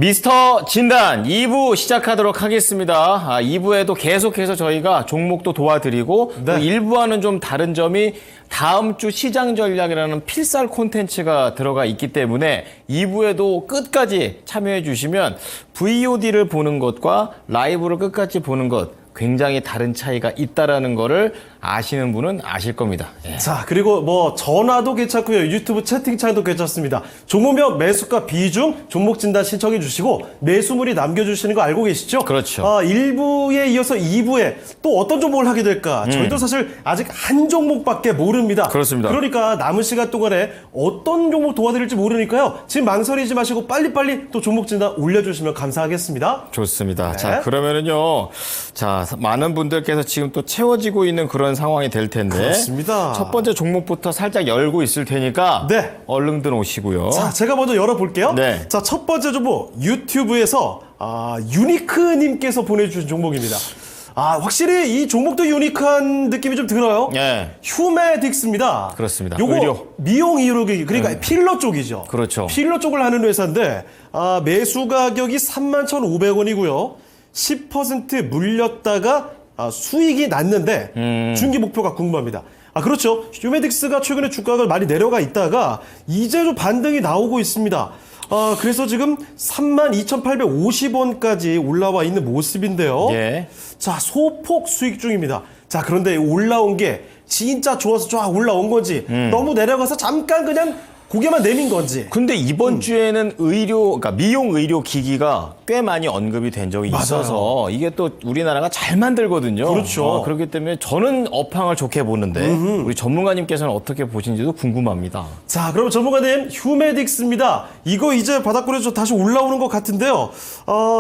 미스터 진단 2부 시작하도록 하겠습니다. 2부에도 계속해서 저희가 종목도 도와드리고 또 1부와는 좀 다른 점이 다음 주 시장 전략이라는 필살 콘텐츠가 들어가 있기 때문에 2부에도 끝까지 참여해 주시면 VOD를 보는 것과 라이브를 끝까지 보는 것 굉장히 다른 차이가 있다라는 거를 아시는 분은 아실 겁니다. 예. 자, 그리고 뭐 전화도 괜찮고요. 유튜브 채팅창도 괜찮습니다. 종목명 매수가 비중 종목 진단 신청해 주시고 매수물이 남겨주시는 거 알고 계시죠? 그렇죠. 1부에 이어서 2부에 또 어떤 종목을 하게 될까? 저희도 사실 아직 한 종목밖에 모릅니다. 그렇습니다. 그러니까 남은 시간 동안에 어떤 종목 도와드릴지 모르니까요. 지금 망설이지 마시고 빨리빨리 또 종목 진단 올려주시면 감사하겠습니다. 좋습니다. 네. 자, 그러면은요. 자, 많은 분들께서 지금 또 채워지고 있는 그런 상황이 될 텐데. 그렇습니다. 첫 번째 종목부터 살짝 열고 있을 테니까. 네. 얼른 오시고요. 자, 제가 먼저 열어볼게요. 네. 자, 첫 번째 종목 유튜브에서 유니크님께서 보내주신 종목입니다. 확실히 이 종목도 유니크한 느낌이 좀 들어요. 네. 휴메딕스입니다. 그렇습니다. 요거 의료. 미용 의료기 그러니까 필러 쪽이죠. 그렇죠. 필러 쪽을 하는 회사인데 매수 가격이 31,500원이고요. 10% 물렸다가 수익이 났는데 중기 목표가 궁금합니다. 그렇죠. 휴메딕스가 최근에 주가가 많이 내려가 있다가 이제 좀 반등이 나오고 있습니다. 그래서 지금 32,850원까지 올라와 있는 모습인데요. 예. 자, 소폭 수익 중입니다. 자, 그런데 올라온 게 진짜 좋아서 쫙 올라온 건지 너무 내려가서 잠깐 그냥 고개만 내민 건지. 근데 이번 주에는 그러니까 미용 의료 기기가 꽤 많이 언급이 된 적이 맞아요. 있어서 이게 또 우리나라가 잘 만들거든요. 그렇죠. 그렇기 때문에 저는 업황을 좋게 보는데 우리 전문가님께서는 어떻게 보시는지도 궁금합니다. 자, 그럼 전문가님, 휴메딕스입니다. 이거 이제 바닥권에서 다시 올라오는 것 같은데요.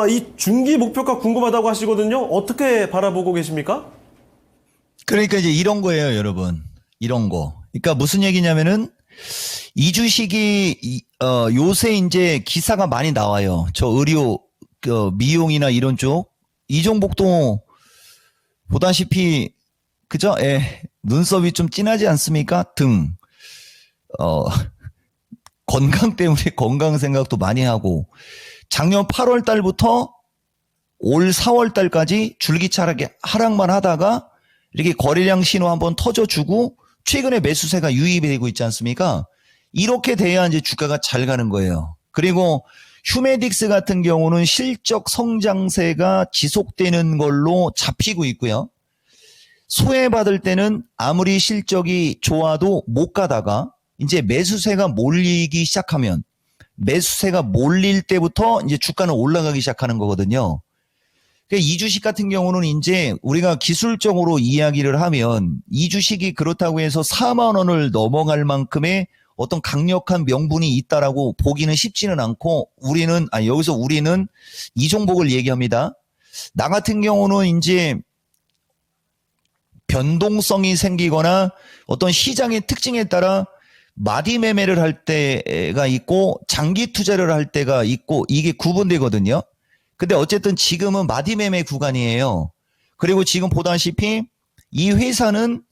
이 중기 목표가 궁금하다고 하시거든요. 어떻게 바라보고 계십니까? 그러니까 이제 이런 거예요, 여러분. 이런 거. 그러니까 무슨 얘기냐면은 이 주식이 요새 이제 기사가 많이 나와요. 저 의료, 미용이나 이런 쪽. 이 종목도 보다시피 그죠? 눈썹이 좀 진하지 않습니까? 등. 건강 때문에 건강 생각도 많이 하고 작년 8월 달부터 올 4월 달까지 줄기차게 하락만 하다가 이렇게 거래량 신호 한번 터져주고 최근에 매수세가 유입이 되고 있지 않습니까? 이렇게 돼야 이제 주가가 잘 가는 거예요. 그리고 휴메딕스 같은 경우는 실적 성장세가 지속되는 걸로 잡히고 있고요. 소외받을 때는 아무리 실적이 좋아도 못 가다가 이제 매수세가 몰리기 시작하면 매수세가 몰릴 때부터 이제 주가는 올라가기 시작하는 거거든요. 이 주식 같은 경우는 이제 우리가 기술적으로 이야기를 하면 이 주식이 그렇다고 해서 4만 원을 넘어갈 만큼의 어떤 강력한 명분이 있다라고 보기는 쉽지는 않고 여기서 우리는 이 종목을 얘기합니다. 나 같은 경우는 이제 변동성이 생기거나 어떤 시장의 특징에 따라 마디 매매를 할 때가 있고 장기 투자를 할 때가 있고 이게 구분되거든요. 근데 어쨌든 지금은 마디 매매 구간이에요. 그리고 지금 보다시피 이 회사는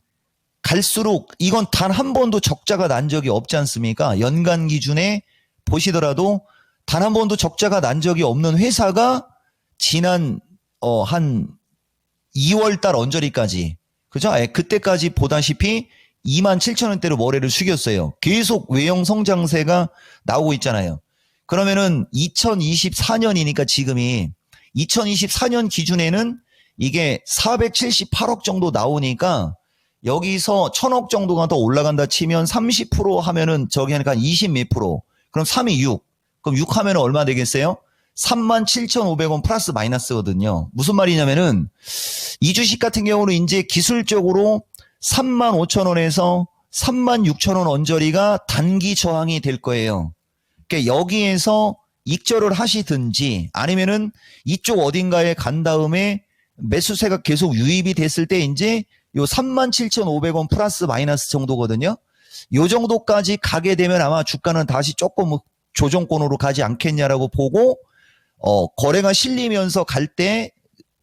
갈수록 이건 단 한 번도 적자가 난 적이 없지 않습니까? 연간 기준에 보시더라도 단 한 번도 적자가 난 적이 없는 회사가 지난 한 2월 달 언저리까지 그죠? 그때까지 보다시피 27,000원대로 머리를 숙였어요. 계속 외형 성장세가 나오고 있잖아요. 그러면은 2024년이니까 지금이 2024년 기준에는 이게 478억 정도 나오니까 여기서 1,000억 정도가 더 올라간다 치면 30% 하면은 저기 하니까 20 몇 프로. 그럼 3이 6. 그럼 6 하면은 얼마 되겠어요? 37,500원 플러스 마이너스거든요. 무슨 말이냐면은 이 주식 같은 경우는 이제 기술적으로 35,000원에서 36,000원 언저리가 단기 저항이 될 거예요. 그러니까 여기에서 익절을 하시든지 아니면은 이쪽 어딘가에 간 다음에 매수세가 계속 유입이 됐을 때 이제 요 37,500원 플러스 마이너스 정도거든요. 요 정도까지 가게 되면 아마 주가는 다시 조금 조정권으로 가지 않겠냐라고 보고 거래가 실리면서 갈 때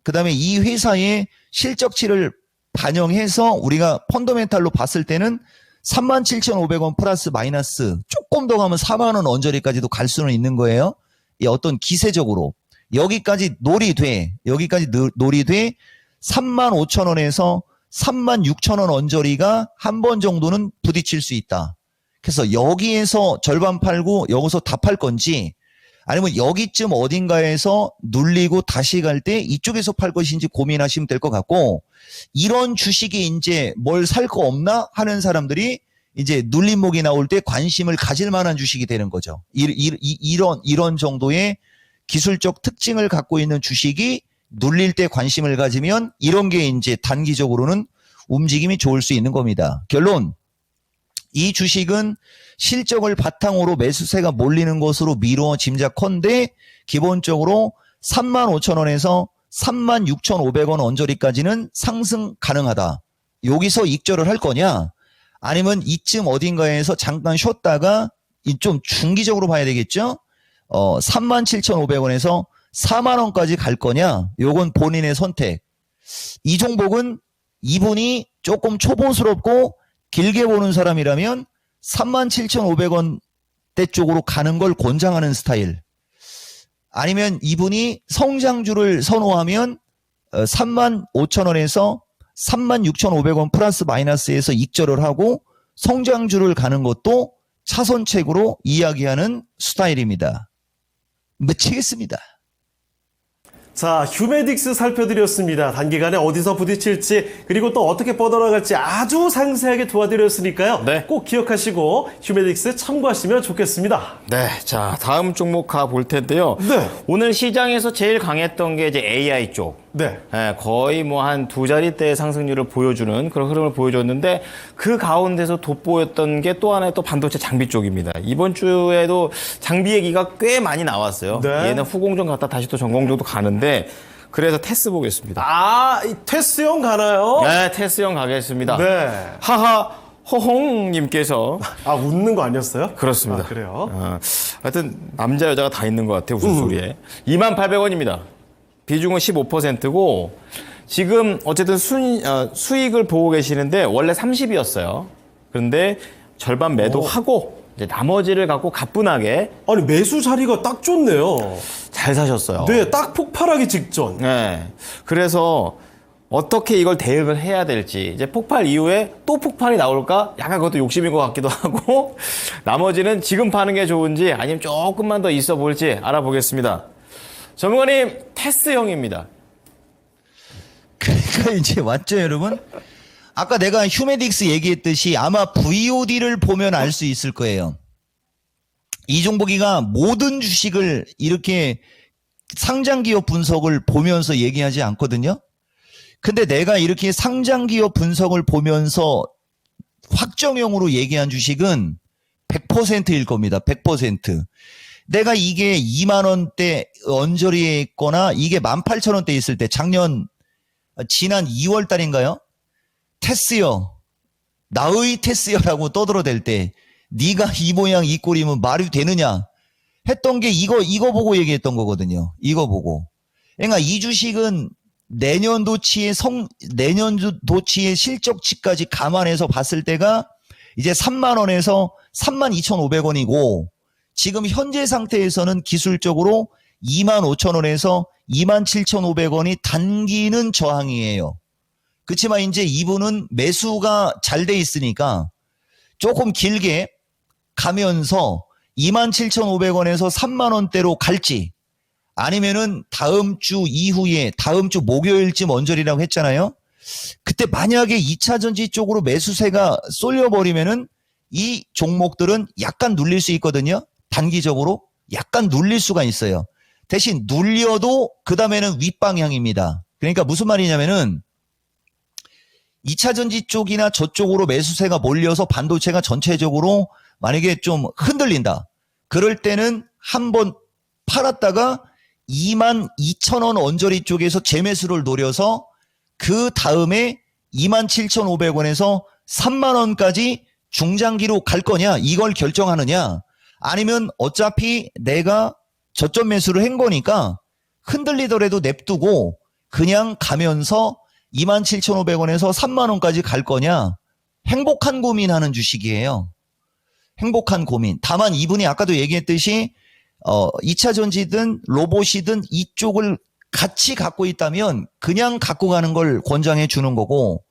그다음에 이 회사의 실적치를 반영해서 우리가 펀더멘탈로 봤을 때는 37,500원 플러스 마이너스 조금 더 가면 4만 원 언저리까지도 갈 수는 있는 거예요. 이 어떤 기세적으로 여기까지 놀이돼 35,000원에서 36,000원 언저리가 한 번 정도는 부딪힐 수 있다. 그래서 여기에서 절반 팔고 여기서 다 팔 건지 아니면 여기쯤 어딘가에서 눌리고 다시 갈 때 이쪽에서 팔 것인지 고민하시면 될 것 같고, 이런 주식이 이제 뭘 살 거 없나 하는 사람들이 이제 눌림목이 나올 때 관심을 가질 만한 주식이 되는 거죠. 이런 정도의 기술적 특징을 갖고 있는 주식이 눌릴 때 관심을 가지면 이런 게 이제 단기적으로는 움직임이 좋을 수 있는 겁니다. 결론, 이 주식은 실적을 바탕으로 매수세가 몰리는 것으로 미루어 짐작컨대 기본적으로 35,000원에서 36,500원 언저리까지는 상승 가능하다. 여기서 익절을 할 거냐? 아니면 이쯤 어딘가에서 잠깐 쉬었다가 좀 중기적으로 봐야 되겠죠? 37,500원에서 4만원까지 갈 거냐? 요건 본인의 선택. 이 종목은 이분이 조금 초보스럽고 길게 보는 사람이라면 37,500원대 쪽으로 가는 걸 권장하는 스타일. 아니면 이분이 성장주를 선호하면 35,000원에서 36,500원 플러스 마이너스에서 익절을 하고 성장주를 가는 것도 차선책으로 이야기하는 스타일입니다. 미치겠습니다. 자, 휴메딕스 살펴드렸습니다. 단기간에 어디서 부딪힐지 그리고 또 어떻게 뻗어나갈지 아주 상세하게 도와드렸으니까요. 네. 꼭 기억하시고 휴메딕스 참고하시면 좋겠습니다. 네, 자 다음 종목 가볼 텐데요. 네. 오늘 시장에서 제일 강했던 게 이제 AI 쪽. 네. 거의 뭐 한 두 자릿대의 상승률을 보여주는 그런 흐름을 보여줬는데, 그 가운데서 돋보였던 게 또 하나의 또 반도체 장비 쪽입니다. 이번 주에도 장비 얘기가 꽤 많이 나왔어요. 네. 얘는 후공정 갔다 다시 또 전공정도 가는데, 그래서 테스 보겠습니다. 아, 이 테스형 가나요? 네, 테스형 가겠습니다. 네. 하하 허홍님께서 아, 웃는 거 아니었어요? 그렇습니다. 아, 그래요? 하여튼 남자 여자가 다 있는 것 같아요. 웃음소리에. 28,000원입니다. 비중은 15%고 지금 어쨌든 수익을 보고 계시는데 원래 30이었어요. 그런데 절반 매도하고 이제 나머지를 갖고 가뿐하게 아니, 매수 자리가 딱 좋네요. 잘 사셨어요. 네, 딱 폭발하기 직전. 네. 그래서 어떻게 이걸 대응을 해야 될지, 이제 폭발 이후에 또 폭발이 나올까? 약간 그것도 욕심인 것 같기도 하고, 나머지는 지금 파는 게 좋은지 아니면 조금만 더 있어 볼지 알아보겠습니다. 전문가님, 테스형입니다. 그러니까 이제 왔죠, 여러분? 아까 내가 휴메딕스 얘기했듯이 아마 VOD를 보면 알 수 있을 거예요. 이 종목이가 모든 주식을 이렇게 상장기업 분석을 보면서 얘기하지 않거든요. 근데 내가 이렇게 상장기업 분석을 보면서 확정형으로 얘기한 주식은 100%일 겁니다. 100%. 내가 이게 2만 원대 언저리에 있거나 이게 18,000원대 있을 때 지난 2월 달인가요? 테스요. 나의 테스요라고 떠들어댈 때 네가 이 모양 이 꼴이면 말이 되느냐 했던 게 이거 보고 얘기했던 거거든요. 이거 보고. 그러니까 이 주식은 내년도치의 실적치까지 감안해서 봤을 때가 이제 3만 원에서 32,500원이고 지금 현재 상태에서는 기술적으로 25,000원에서 27,500원이 단기는 저항이에요. 그렇지만 이제 이분은 매수가 잘 돼 있으니까 조금 길게 가면서 27,500원에서 3만 원대로 갈지 아니면은 다음 주 이후에 다음 주 목요일쯤 언저리라고 했잖아요. 그때 만약에 2차 전지 쪽으로 매수세가 쏠려버리면은 이 종목들은 약간 눌릴 수 있거든요. 단기적으로 약간 눌릴 수가 있어요. 대신 눌려도 그 다음에는 윗방향입니다. 그러니까 무슨 말이냐면은 2차 전지 쪽이나 저쪽으로 매수세가 몰려서 반도체가 전체적으로 만약에 좀 흔들린다. 그럴 때는 한번 팔았다가 22,000원 언저리 쪽에서 재매수를 노려서 그 다음에 27,500원에서 3만 원까지 중장기로 갈 거냐 이걸 결정하느냐 아니면 어차피 내가 저점 매수를 한 거니까 흔들리더라도 냅두고 그냥 가면서 27,500원에서 3만 원까지 갈 거냐 행복한 고민하는 주식이에요. 행복한 고민. 다만 이분이 아까도 얘기했듯이 2차 전지든 로봇이든 이쪽을 같이 갖고 있다면 그냥 갖고 가는 걸 권장해 주는 거고,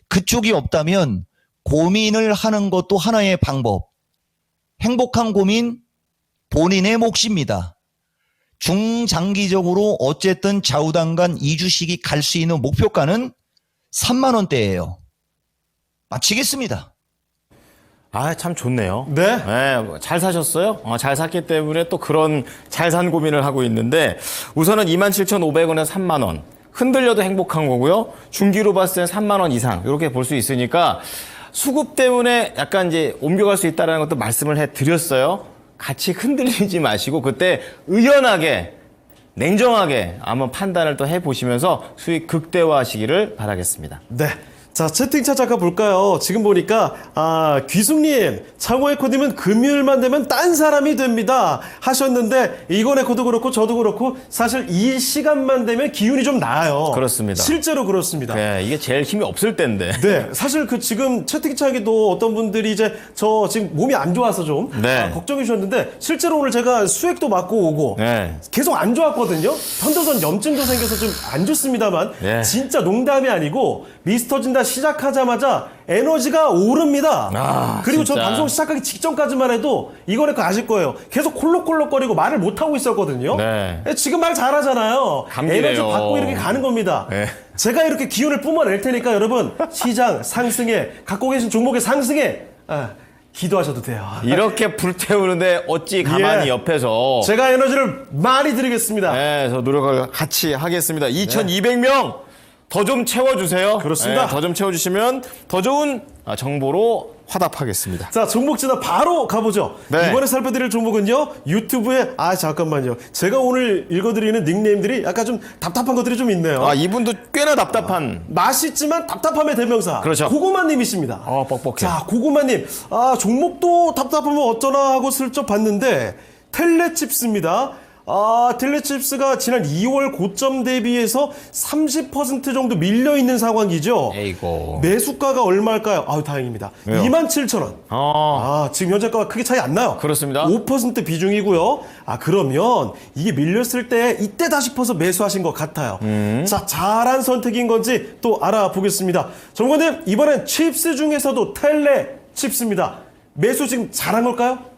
그쪽이 없다면 고민을 하는 것도 하나의 방법. 행복한 고민, 본인의 몫입니다. 중장기적으로 어쨌든 좌우당간 이 주식이 갈 수 있는 목표가는 3만 원대예요. 마치겠습니다. 아, 참 좋네요. 네. 잘 사셨어요? 잘 샀기 때문에 또 그런 잘 산 고민을 하고 있는데, 우선은 27,500원에서 3만 원. 흔들려도 행복한 거고요. 중기로 봤을 때 3만 원 이상 이렇게 볼 수 있으니까 수급 때문에 약간 이제 옮겨갈 수 있다는 것도 말씀을 해드렸어요. 같이 흔들리지 마시고 그때 의연하게 냉정하게 한번 판단을 또 해보시면서 수익 극대화하시기를 바라겠습니다. 네. 자, 채팅창 잠깐 볼까요? 지금 보니까, 귀숙님, 창호에코님은 금요일만 되면 딴 사람이 됩니다. 하셨는데, 이건에코도 그렇고, 저도 그렇고, 사실 이 시간만 되면 기운이 좀 나아요. 그렇습니다. 실제로 그렇습니다. 네, 이게 제일 힘이 없을 때인데. 네, 사실 지금 채팅창에도 어떤 분들이 이제 저 지금 몸이 안 좋아서 좀 네. 걱정해 주셨는데, 실제로 오늘 제가 수액도 맞고 오고, 네. 계속 안 좋았거든요. 편도선 염증도 생겨서 좀 안 좋습니다만 네. 진짜 농담이 아니고 미스터 진다 시작하자마자 에너지가 오릅니다. 그리고 저 진짜. 방송 시작하기 직전까지만 해도 이거는 아실 거예요. 계속 콜록콜록거리고 말을 못 하고 있었거든요. 네. 지금 말 잘하잖아요. 감기네요. 에너지 받고 이렇게 가는 겁니다. 네. 제가 이렇게 기운을 뿜어낼 테니까 여러분 시장 상승에 갖고 계신 종목의 상승에 기도하셔도 돼요. 이렇게 불태우는데 어찌 가만히 예. 옆에서 제가 에너지를 많이 드리겠습니다. 네, 저 노력을 같이 하겠습니다. 2,200명 더 좀 채워주세요. 그렇습니다. 더 좀 채워주시면 더 좋은 정보로 화답하겠습니다. 자, 종목 진단 바로 가보죠. 네. 이번에 살펴드릴 종목은요, 유튜브에, 잠깐만요. 제가 오늘 읽어드리는 닉네임들이 약간 좀 답답한 것들이 좀 있네요. 이분도 꽤나 답답한. 맛있지만 답답함의 대명사. 그렇죠. 고구마님이십니다. 뻑뻑해. 자, 고구마님. 종목도 답답하면 어쩌나 하고 슬쩍 봤는데, 텔레칩스입니다. 텔레칩스가 지난 2월 고점 대비해서 30% 정도 밀려있는 상황이죠. 에이고. 매수가가 얼마일까요? 다행입니다. 왜요? 27,000원. 지금 현재가가 크게 차이 안 나요. 그렇습니다. 5% 비중이고요. 그러면 이게 밀렸을 때 이때다 싶어서 매수하신 것 같아요. 자, 잘한 선택인 건지 또 알아보겠습니다. 전문가님, 이번엔 칩스 중에서도 텔레 칩스입니다. 매수 지금 잘한 걸까요?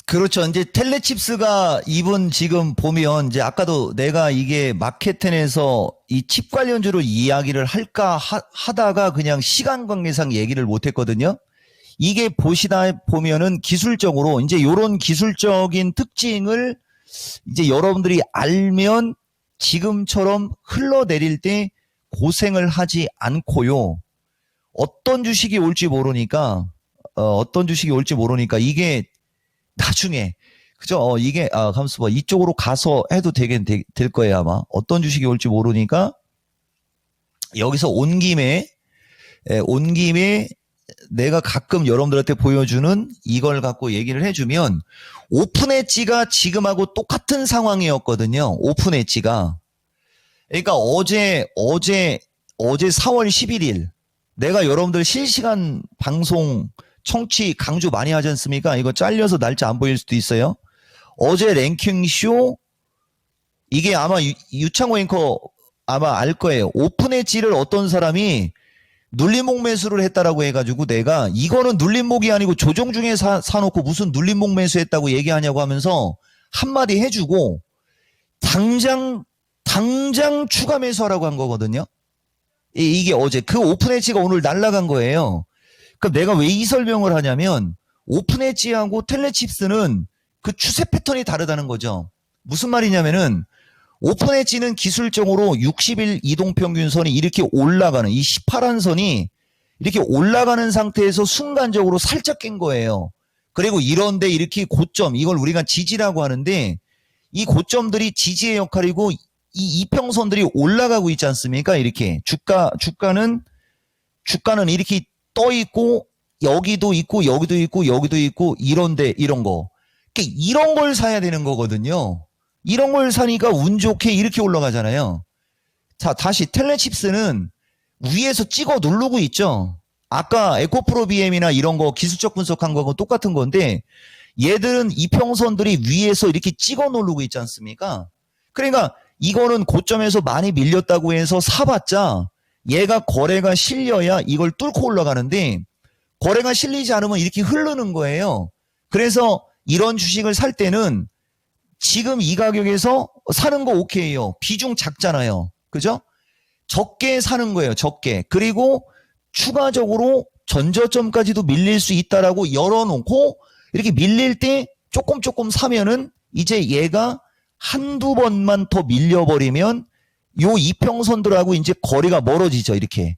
그렇죠. 이제 텔레칩스가 이분 지금 보면 이제 아까도 내가 이게 마케텐에서 이 칩 관련주로 이야기를 할까 하다가 그냥 시간 관계상 얘기를 못 했거든요. 이게 보시다 보면은 기술적으로 이제 요런 기술적인 특징을 이제 여러분들이 알면 지금처럼 흘러내릴 때 고생을 하지 않고요. 어떤 주식이 올지 모르니까 이게 나중에 그죠? 이게 가만있어 봐. 이쪽으로 가서 해도 될 거예요 아마. 어떤 주식이 올지 모르니까 여기서 온 김에 내가 가끔 여러분들한테 보여주는 이걸 갖고 얘기를 해주면 오픈 엣지가 지금하고 똑같은 상황이었거든요. 오픈 엣지가. 그러니까 어제 4월 11일 내가 여러분들 실시간 방송 청취 강조 많이 하지 않습니까? 이거 잘려서 날짜 안 보일 수도 있어요. 어제 랭킹쇼 이게 아마 유창호 앵커 아마 알 거예요. 오픈 엣지를 어떤 사람이 눌림목 매수를 했다라고 해가지고 내가 이거는 눌림목이 아니고 조정 중에 사놓고 무슨 눌림목 매수했다고 얘기하냐고 하면서 한마디 해주고 당장 추가 매수하라고 한 거거든요. 이게 어제 그 오픈 엣지가 오늘 날아간 거예요. 그럼 내가 왜 이 설명을 하냐면 오픈 엣지하고 텔레칩스는 그 추세 패턴이 다르다는 거죠. 무슨 말이냐면은 오픈 엣지는 기술적으로 60일 이동평균선이 이렇게 올라가는 이 18한 선이 이렇게 올라가는 상태에서 순간적으로 살짝 깬 거예요. 그리고 이런데 이렇게 고점 이걸 우리가 지지라고 하는데 이 고점들이 지지의 역할이고 이 이평선들이 올라가고 있지 않습니까? 이렇게 주가는 이렇게 떠 있고 여기도 있고 여기도 있고 여기도 있고 이런데 이런 거 그러니까 이런 걸 사야 되는 거거든요. 이런 걸 사니까 운 좋게 이렇게 올라가잖아요. 자, 다시 텔레칩스는 위에서 찍어 누르고 있죠. 아까 에코프로 BM이나 이런 거 기술적 분석한 거하고 똑같은 건데 얘들은 이평선들이 위에서 이렇게 찍어 누르고 있지 않습니까? 그러니까 이거는 고점에서 많이 밀렸다고 해서 사봤자 얘가 거래가 실려야 이걸 뚫고 올라가는데 거래가 실리지 않으면 이렇게 흐르는 거예요. 그래서 이런 주식을 살 때는 지금 이 가격에서 사는 거 오케이요. 비중 작잖아요. 그죠? 적게 사는 거예요. 적게. 그리고 추가적으로 전저점까지도 밀릴 수 있다라고 열어놓고 이렇게 밀릴 때 조금 사면은 이제 얘가 한두 번만 더 밀려버리면 요 이평선들하고 이제 거리가 멀어지죠. 이렇게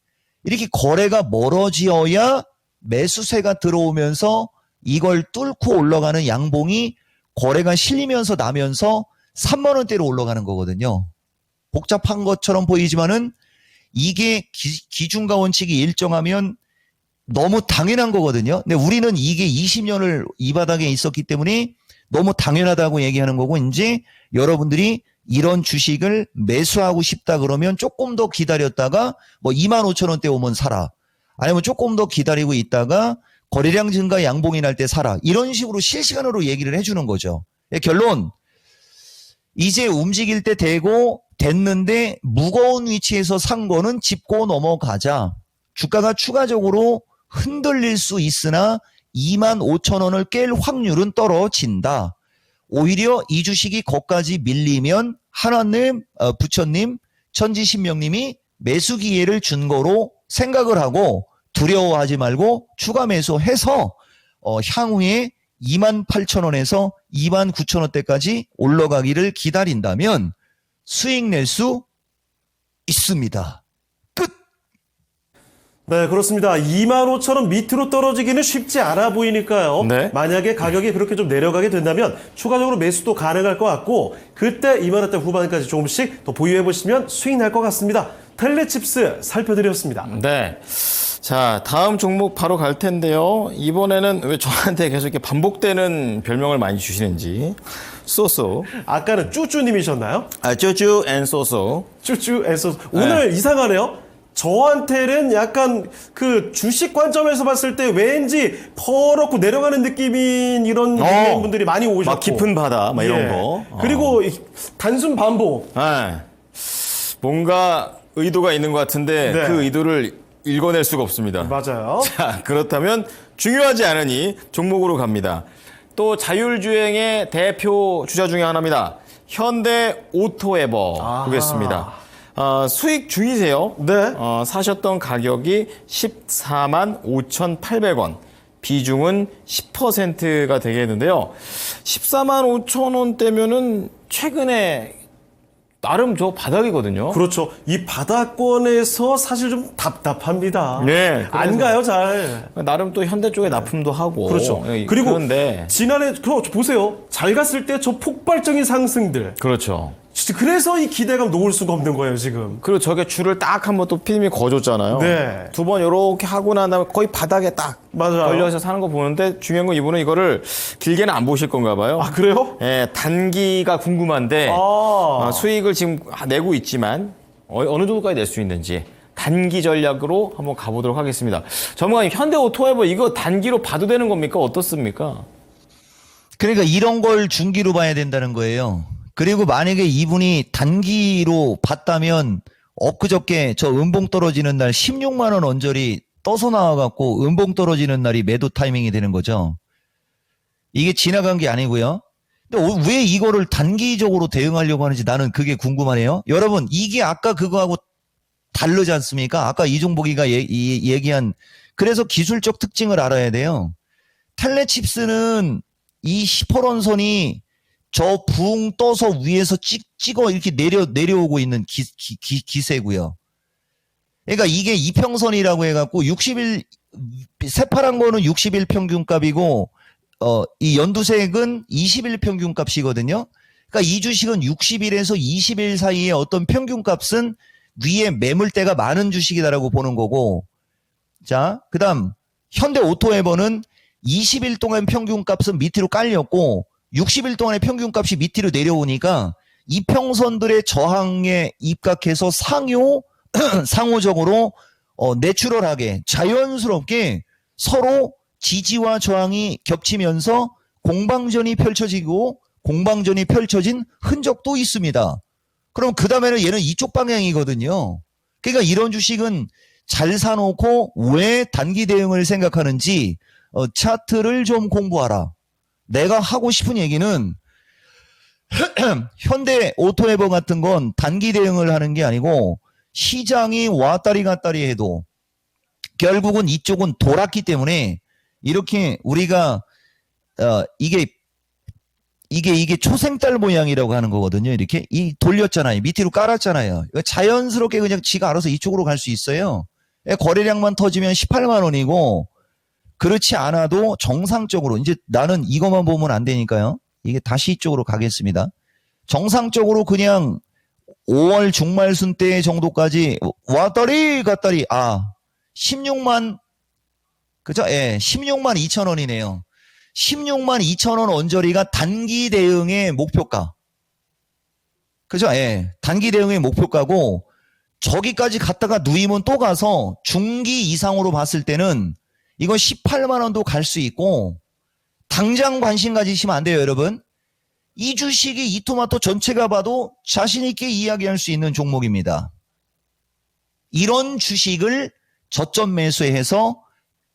거래가 멀어지어야 매수세가 들어오면서 이걸 뚫고 올라가는 양봉이 거래가 실리면서 나면서 3만 원대로 올라가는 거거든요. 복잡한 것처럼 보이지만은 이게 기준가 원칙이 일정하면 너무 당연한 거거든요. 근데 우리는 이게 20년을 이 바닥에 있었기 때문에 너무 당연하다고 얘기하는 거고, 이제 여러분들이 이런 주식을 매수하고 싶다 그러면 조금 더 기다렸다가 뭐 25,000원대 오면 사라. 아니면 조금 더 기다리고 있다가 거래량 증가 양봉이 날 때 사라. 이런 식으로 실시간으로 얘기를 해주는 거죠. 결론, 이제 움직일 때 되고 됐는데 무거운 위치에서 산 거는 짚고 넘어가자. 주가가 추가적으로 흔들릴 수 있으나 25,000원을 깰 확률은 떨어진다. 오히려 이 주식이 거기까지 밀리면 하나님, 부처님, 천지신명님이 매수 기회를 준 거로 생각을 하고 두려워하지 말고 추가 매수해서 향후에 28,000원에서 29,000원대까지 올라가기를 기다린다면 수익 낼 수 있습니다. 끝! 네, 그렇습니다. 25,000원 밑으로 떨어지기는 쉽지 않아 보이니까요. 네. 만약에 가격이 그렇게 좀 내려가게 된다면 추가적으로 매수도 가능할 것 같고, 그때 2만원대 후반까지 조금씩 더 보유해 보시면 수익 날 것 같습니다. 텔레칩스 살펴드렸습니다. 네. 자, 다음 종목 바로 갈 텐데요. 이번에는 왜 저한테 계속 이렇게 반복되는 별명을 많이 주시는지. 소소. 아까는 쭈쭈님이셨나요? 쭈쭈 앤 소소. 쭈쭈 에서 오늘 이상하네요. 저한테는 약간 그 주식 관점에서 봤을 때 왠지 퍼렇고 내려가는 느낌인 이런 분들이 많이 오셨고, 막 깊은 바다, 막 이런 예. 거. 그리고 단순 반복. 네. 뭔가 의도가 있는 것 같은데 네. 그 의도를 읽어낼 수가 없습니다. 맞아요. 자, 그렇다면 중요하지 않으니 종목으로 갑니다. 또 자율주행의 대표 주자 중에 하나입니다. 현대 오토에버 보겠습니다. 수익 중이세요. 네. 사셨던 가격이 14만 5,800원. 비중은 10%가 되겠는데요. 14만 5천 원대면은 최근에 나름 저 바닥이거든요. 그렇죠. 이 바닥권에서 사실 좀 답답합니다. 네, 안 그래서. 가요, 잘. 나름 또 현대 쪽에 납품도 하고. 그렇죠. 예, 그리고 그런데 지난해 보세요. 잘 갔을 때 저 폭발적인 상승들. 그렇죠. 진짜 그래서 이 기대감 놓을 수가 없는 거예요, 지금. 그리고 저게 줄을 딱 한번 또 피디님이 거줬잖아요. 네. 두 번 이렇게 하고 난 다음에 거의 바닥에 딱 맞아요. 걸려서 사는 거 보는데 중요한 건 이분은 이거를 길게는 안 보실 건가 봐요. 아, 그래요? 예, 단기가 궁금한데 수익을 지금 내고 있지만 어느 정도까지 낼 수 있는지 단기 전략으로 한번 가보도록 하겠습니다. 전문가님, 현대 오토에버 이거 단기로 봐도 되는 겁니까? 어떻습니까? 그러니까 이런 걸 중기로 봐야 된다는 거예요. 그리고 만약에 이분이 단기로 봤다면 엊그저께 저 음봉 떨어지는 날 16만 원 언저리 떠서 나와갖고 음봉 떨어지는 날이 매도 타이밍이 되는 거죠. 이게 지나간 게 아니고요. 근데 왜 이거를 단기적으로 대응하려고 하는지 나는 그게 궁금하네요. 여러분, 이게 아까 그거하고 다르지 않습니까? 아까 이종복이가 얘기한, 그래서 기술적 특징을 알아야 돼요. 텔레칩스는 이 10호론 선이 저 붕 떠서 위에서 찍어 이렇게 내려오고 있는 기세고요. 그러니까 이게 이평선이라고 해갖고 60일, 새파란 거는 60일 평균값이고, 이 연두색은 20일 평균값이거든요. 그러니까 이 주식은 60일에서 20일 사이에 어떤 평균값은 위에 매물대가 많은 주식이다라고 보는 거고, 자, 그 다음, 현대 오토에버는 20일 동안 평균값은 밑으로 깔렸고, 60일 동안의 평균값이 밑으로 내려오니까 이평선들의 저항에 입각해서 상호적으로 내추럴하게 자연스럽게 서로 지지와 저항이 겹치면서 공방전이 펼쳐지고 공방전이 펼쳐진 흔적도 있습니다. 그럼 그 다음에는 얘는 이쪽 방향이거든요. 그러니까 이런 주식은 잘 사놓고 왜 단기 대응을 생각하는지 차트를 좀 공부하라. 내가 하고 싶은 얘기는 현대 오토에버 같은 건 단기 대응을 하는 게 아니고 시장이 왔다리 갔다리 해도 결국은 이쪽은 돌았기 때문에 이렇게 우리가 이게 초생딸 모양이라고 하는 거거든요. 이렇게 돌렸잖아요. 밑으로 깔았잖아요. 자연스럽게 그냥 지가 알아서 이쪽으로 갈 수 있어요. 거래량만 터지면 18만 원이고 그렇지 않아도 정상적으로 이제 나는 이것만 보면 안 되니까요. 이게 다시 이쪽으로 가겠습니다. 정상적으로 그냥 5월 중말순 때 정도까지 왔다리 갔다리 16만 그죠? 예, 16만 2천 원이네요. 16만 2천 원 언저리가 단기 대응의 목표가. 그죠? 예, 단기 대응의 목표가고 저기까지 갔다가 누이면 또 가서 중기 이상으로 봤을 때는 이건 18만 원도 갈 수 있고 당장 관심 가지시면 안 돼요, 여러분. 이 주식이 이토마토 전체가 봐도 자신 있게 이야기할 수 있는 종목입니다. 이런 주식을 저점 매수해서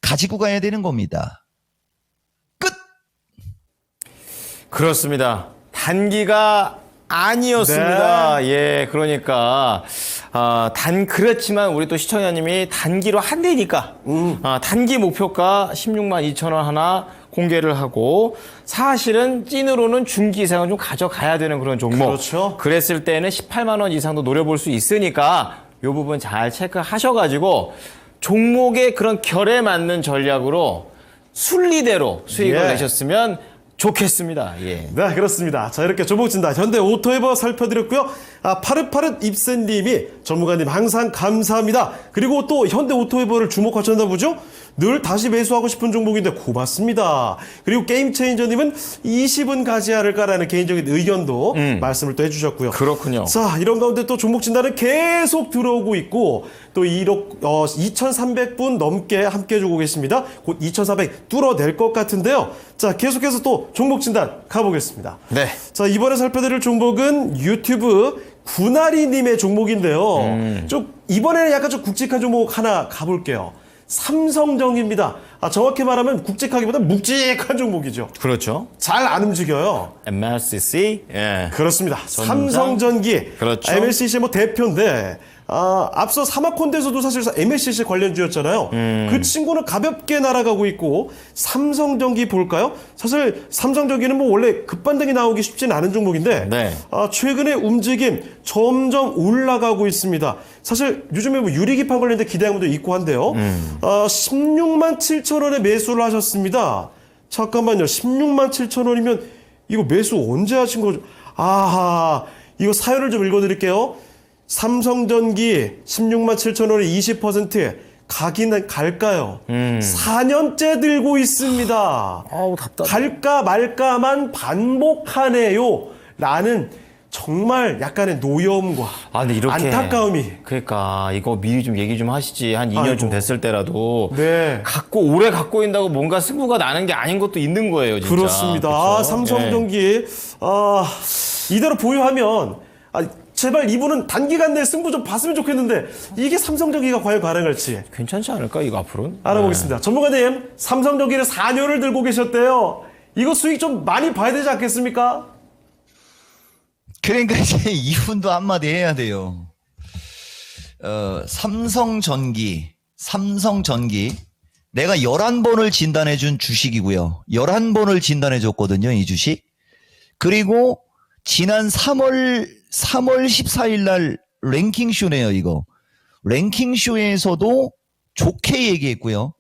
가지고 가야 되는 겁니다. 끝! 그렇습니다. 단기가 아니었습니다. 예, 그러니까 그렇지만 우리 또 시청자님이 단기로 한대니까 단기 목표가 16만 2천 원 하나 공개를 하고 사실은 찐으로는 중기 이상은 좀 가져가야 되는 그런 종목. 그렇죠. 그랬을 때는 18만 원 이상도 노려볼 수 있으니까 이 부분 잘 체크하셔가지고 종목의 그런 결에 맞는 전략으로 순리대로 수익을 내셨으면 좋겠습니다. 예. 네, 그렇습니다. 자, 이렇게 종목 진단 현대 오토에버 살펴드렸고요. 파릇파릇 입센님이 전문가님 항상 감사합니다. 그리고 또 현대 오토에버를 주목하셨나 보죠? 늘 다시 매수하고 싶은 종목인데 고맙습니다. 그리고 게임체인저님은 20은 가지 않을까라는 개인적인 의견도 말씀을 또 해주셨고요. 그렇군요. 자, 이런 가운데 또 종목 진단은 계속 들어오고 있고 또 2,300분 넘게 함께 해주고 계십니다. 곧 2,400 뚫어낼 것 같은데요. 자, 계속해서 또 종목 진단 가보겠습니다. 네. 자, 이번에 살펴드릴 종목은 유튜브 구나리님의 종목인데요. 이번에는 약간 좀 굵직한 종목 하나 가볼게요. 삼성전기입니다. 정확히 말하면 굵직하기보다 묵직한 종목이죠. 그렇죠. 잘 안 움직여요. MLCC. 예. 그렇습니다. 전장. 삼성전기. 그렇죠. MLCC의 대표인데, 앞서 사마콘대에서도 사실 MLCC 관련주였잖아요. 그 친구는 가볍게 날아가고 있고, 삼성전기 볼까요? 사실 삼성전기는 뭐 원래 급반등이 나오기 쉽지는 않은 종목인데, 네. 최근에 움직임 점점 올라가고 있습니다. 사실 요즘에 뭐 유리기판 관련된 기대감도 있고 한데요. 16만 7천 원에 매수를 하셨습니다. 잠깐만요. 16만 7천 원이면 이거 매수 언제 하신 거죠? 이거 사연을 좀 읽어드릴게요. 삼성전기 16만 7천 원에 20% 가긴 갈까요? 4년째 들고 있습니다. 아우, 답답해. 갈까 말까만 반복하네요. 라는 정말 약간의 노여움과 근데 이렇게 안타까움이. 그러니까 이거 미리 좀 얘기 좀 하시지. 한 2년 좀 아이고. 됐을 때라도 네. 오래 갖고 있다고 뭔가 승부가 나는 게 아닌 것도 있는 거예요, 진짜. 그렇습니다. 그렇죠? 삼성전기 이대로 보유하면 제발 이분은 단기간 내에 승부 좀 봤으면 좋겠는데 이게 삼성전기가 과연 가능할지 괜찮지 않을까 이거 앞으로는? 알아보겠습니다. 전문가님, 삼성전기를 4년을 들고 계셨대요. 이거 수익 좀 많이 봐야 되지 않겠습니까? 그러니까 이제 이분도 한마디 해야 돼요. 삼성전기. 내가 11번을 진단해준 주식이고요. 11번을 진단해줬거든요, 이 주식. 그리고 지난 3월 14일 날 랭킹쇼네요, 이거. 랭킹쇼에서도 좋게 얘기했고요.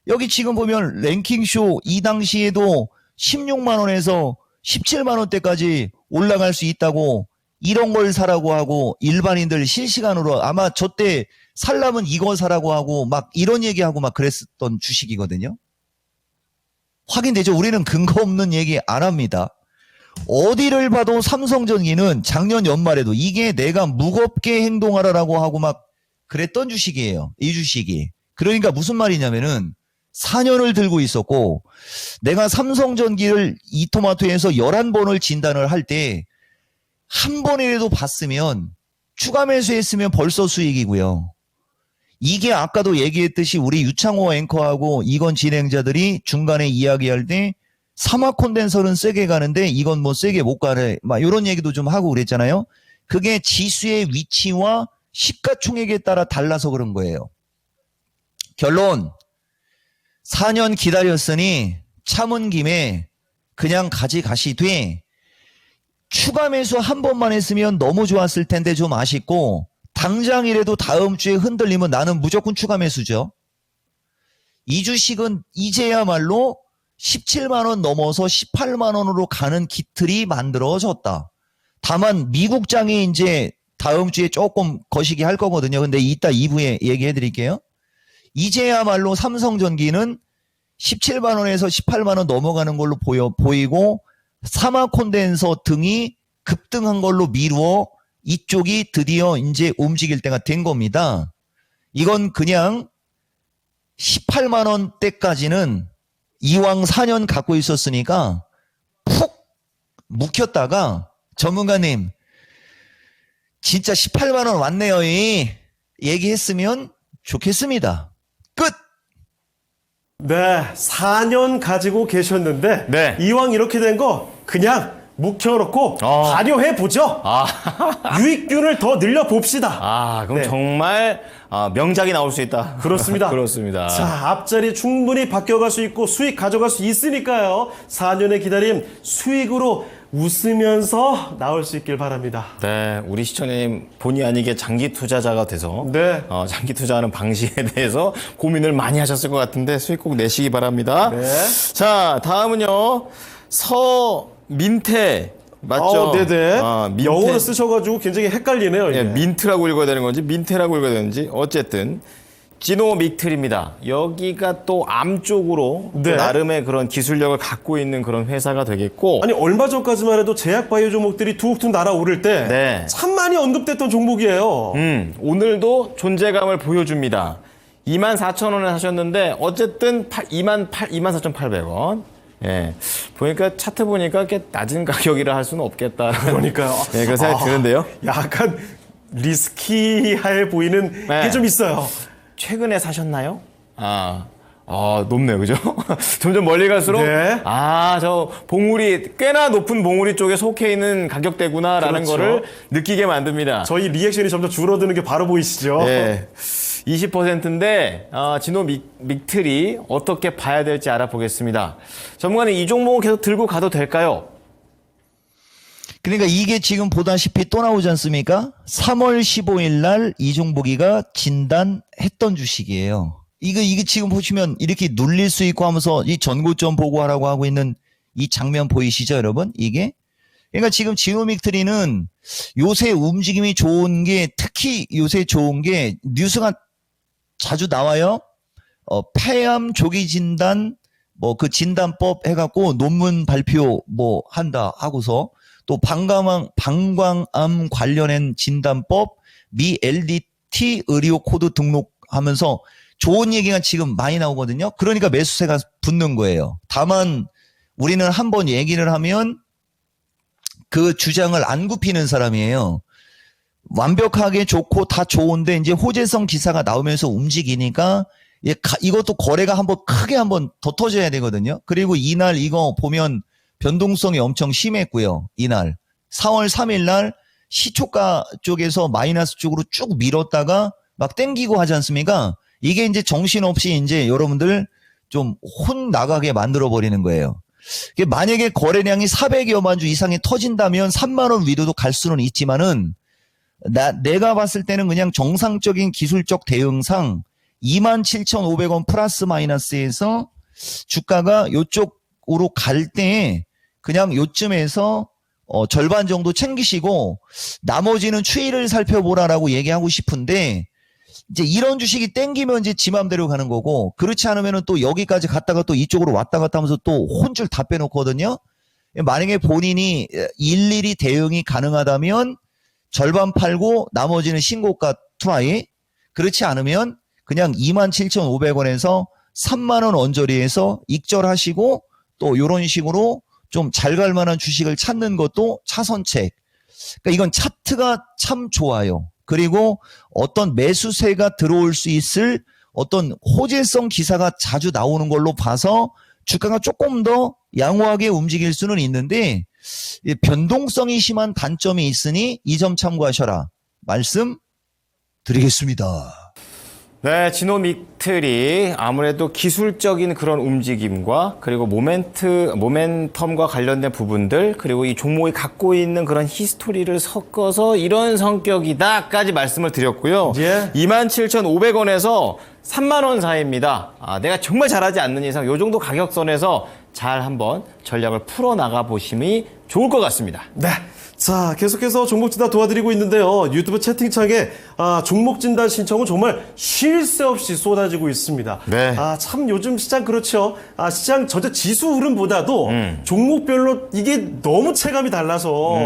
여기 지금 보면 랭킹쇼 이 당시에도 16만 원에서 17만 원대까지 올라갈 수 있다고 이런 걸 사라고 하고 일반인들 실시간으로 아마 저때 살라면 이거 사라고 하고 막 이런 얘기하고 막 그랬었던 주식이거든요. 확인되죠? 우리는 근거 없는 얘기 안 합니다. 어디를 봐도 삼성전기는 작년 연말에도 이게 내가 무겁게 행동하라라고 하고 막 그랬던 주식이에요. 이 주식이. 그러니까 무슨 말이냐면은 4년을 들고 있었고 내가 삼성전기를 이토마토에서 11번을 진단을 할 때 한 번이라도 봤으면 추가 매수했으면 벌써 수익이고요. 이게 아까도 얘기했듯이 우리 유창호 앵커하고 이건 진행자들이 중간에 이야기할 때 사막 콘덴서는 세게 가는데 이건 뭐 세게 못 가네. 막 이런 얘기도 좀 하고 그랬잖아요. 그게 지수의 위치와 시가총액에 따라 달라서 그런 거예요. 결론 4년 기다렸으니 참은 김에 그냥 가시되 추가 매수 한 번만 했으면 너무 좋았을 텐데 좀 아쉽고 당장이라도 다음 주에 흔들리면 나는 무조건 추가 매수죠. 이 주식은 이제야말로 17만 원 넘어서 18만 원으로 가는 기틀이 만들어졌다. 다만 미국장이 이제 다음 주에 조금 거시기 할 거거든요. 근데 이따 2부에 얘기해 드릴게요. 이제야말로 삼성전기는 17만 원에서 18만 원 넘어가는 걸로 보이고 사막 콘덴서 등이 급등한 걸로 미루어 이쪽이 드디어 이제 움직일 때가 된 겁니다. 이건 그냥 18만 원대까지는 이왕 4년 갖고 있었으니까 푹 묵혔다가 전문가님 진짜 18만 원 왔네요. 얘기했으면 좋겠습니다. 끝! 네, 4년 가지고 계셨는데 네. 이왕 이렇게 된 거 그냥 묵혀놓고 발효해 보죠. 유익균을 더 늘려 봅시다. 그럼 네. 정말 명작이 나올 수 있다. 그렇습니다. 그렇습니다. 자, 앞자리 충분히 바뀌어갈 수 있고 수익 가져갈 수 있으니까요. 4년의 기다림 수익으로 웃으면서 나올 수 있길 바랍니다. 네, 우리 시청자님 본의 아니게 장기 투자자가 돼서 네. 장기 투자하는 방식에 대해서 고민을 많이 하셨을 것 같은데 수익 꼭 내시기 바랍니다. 네. 자, 다음은요. 서민태 맞죠? 네네. 민태. 영어로 쓰셔가지고 굉장히 헷갈리네요. 이게. 예, 민트라고 읽어야 되는 건지 민테라고 읽어야 되는지 어쨌든 지노믹틀입니다. 여기가 또 암 쪽으로 또 네. 나름의 그런 기술력을 갖고 있는 그런 회사가 되겠고 아니 얼마 전까지만 해도 제약 바이오 종목들이 툭툭 날아오를 때 네. 참 많이 언급됐던 종목이에요. 오늘도 존재감을 보여줍니다. 24,000원에 사셨는데 어쨌든 24,800원. 예. 보니까 차트 보니까 꽤 낮은 가격이라 할 수는 없겠다. 그러니까요. 예, 그런 생각이 드는데요. 약간 리스키해 보이는 네. 게 좀 있어요. 최근에 사셨나요? 높네요. 그죠? 점점 멀리 갈수록 네. 저 봉우리 꽤나 높은 봉우리 쪽에 속해 있는 가격대구나라는 그렇죠. 거를 느끼게 만듭니다. 저희 리액션이 점점 줄어드는 게 바로 보이시죠? 네. 20%인데 지노믹틀이 어떻게 봐야 될지 알아보겠습니다. 전문가님 이 종목은 계속 들고 가도 될까요? 그러니까 이게 지금 보다시피 또 나오지 않습니까? 3월 15일 날 이종복이가 진단했던 주식이에요. 이게 지금 보시면 이렇게 눌릴 수 있고 하면서 이 전고점 보고하라고 하고 있는 이 장면 보이시죠, 여러분? 이게? 그러니까 지금 지노믹트리는 요새 움직임이 좋은 게 특히 요새 좋은 게 뉴스가 자주 나와요. 폐암 조기 진단 그 진단법 해갖고 논문 발표 한다 하고서 또 방광암 관련된 진단법 미 LDT 의료 코드 등록하면서 좋은 얘기가 지금 많이 나오거든요. 그러니까 매수세가 붙는 거예요. 다만 우리는 한번 얘기를 하면 그 주장을 안 굽히는 사람이에요. 완벽하게 좋고 다 좋은데 이제 호재성 기사가 나오면서 움직이니까 이것도 거래가 크게 한번 더 터져야 되거든요. 그리고 이날 이거 보면 변동성이 엄청 심했고요. 이날 4월 3일 날 시초가 쪽에서 마이너스 쪽으로 쭉 밀었다가 막 땡기고 하지 않습니까? 이게 이제 정신없이 이제 여러분들 좀 혼 나가게 만들어 버리는 거예요. 만약에 거래량이 400여만 주 이상이 터진다면 3만 원 위로도 갈 수는 있지만은 내가 봤을 때는 그냥 정상적인 기술적 대응상 27,500원 플러스 마이너스에서 주가가 요쪽으로 갈 때 그냥 요쯤에서 절반 정도 챙기시고 나머지는 추이를 살펴보라라고 얘기하고 싶은데 이제 이런 주식이 땡기면 이제 지 맘대로 가는 거고 그렇지 않으면은 또 여기까지 갔다가 또 이쪽으로 왔다 갔다 하면서 또 혼줄 다 빼놓거든요. 만약에 본인이 일일이 대응이 가능하다면 절반 팔고 나머지는 신고가 트라이. 그렇지 않으면 그냥 27,500원에서 3만 원 언저리에서 익절하시고 또 이런 식으로 좀 잘 갈 만한 주식을 찾는 것도 차선책. 그러니까 이건 차트가 참 좋아요. 그리고 어떤 매수세가 들어올 수 있을 어떤 호재성 기사가 자주 나오는 걸로 봐서 주가가 조금 더 양호하게 움직일 수는 있는데 변동성이 심한 단점이 있으니 이 점 참고하셔라. 말씀 드리겠습니다. 네, 지노미틀이 아무래도 기술적인 그런 움직임과 그리고 모멘텀과 관련된 부분들 그리고 이 종목이 갖고 있는 그런 히스토리를 섞어서 이런 성격이다까지 말씀을 드렸고요. 예. 27,500원에서 3만 원 사이입니다. 내가 정말 잘하지 않는 이상 이 정도 가격선에서 잘 한번 전략을 풀어나가 보심이 좋을 것 같습니다. 네. 자, 계속해서 종목 진단 도와드리고 있는데요. 유튜브 채팅창에 종목 진단 신청은 정말 쉴 새 없이 쏟아지고 있습니다. 네. 참 요즘 시장 그렇죠. 시장 전체 지수 흐름보다도 종목별로 이게 너무 체감이 달라서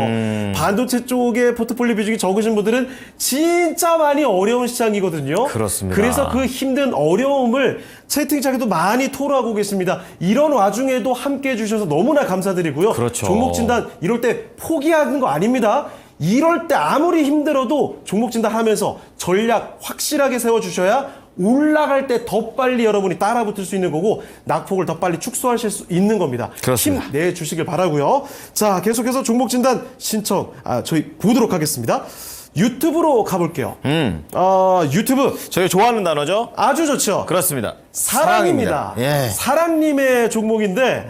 반도체 쪽에 포트폴리오 비중이 적으신 분들은 진짜 많이 어려운 시장이거든요. 그렇습니다. 그래서 그 힘든 어려움을 채팅창에도 많이 토로하고 계십니다. 이런 와중에도 함께 해주셔서 너무나 감사드리고요. 그렇죠. 종목 진단 이럴 때 포기하는 거 아닙니다. 이럴 때 아무리 힘들어도 종목 진단하면서 전략 확실하게 세워주셔야 올라갈 때 더 빨리 여러분이 따라붙을 수 있는 거고 낙폭을 더 빨리 축소하실 수 있는 겁니다. 그렇습니다. 힘내주시길 바라고요. 자, 계속해서 종목 진단 신청 저희 보도록 하겠습니다. 유튜브로 가볼게요. 유튜브 저희 좋아하는 단어죠? 아주 좋죠. 그렇습니다. 사랑입니다. 예. 사랑님의 종목인데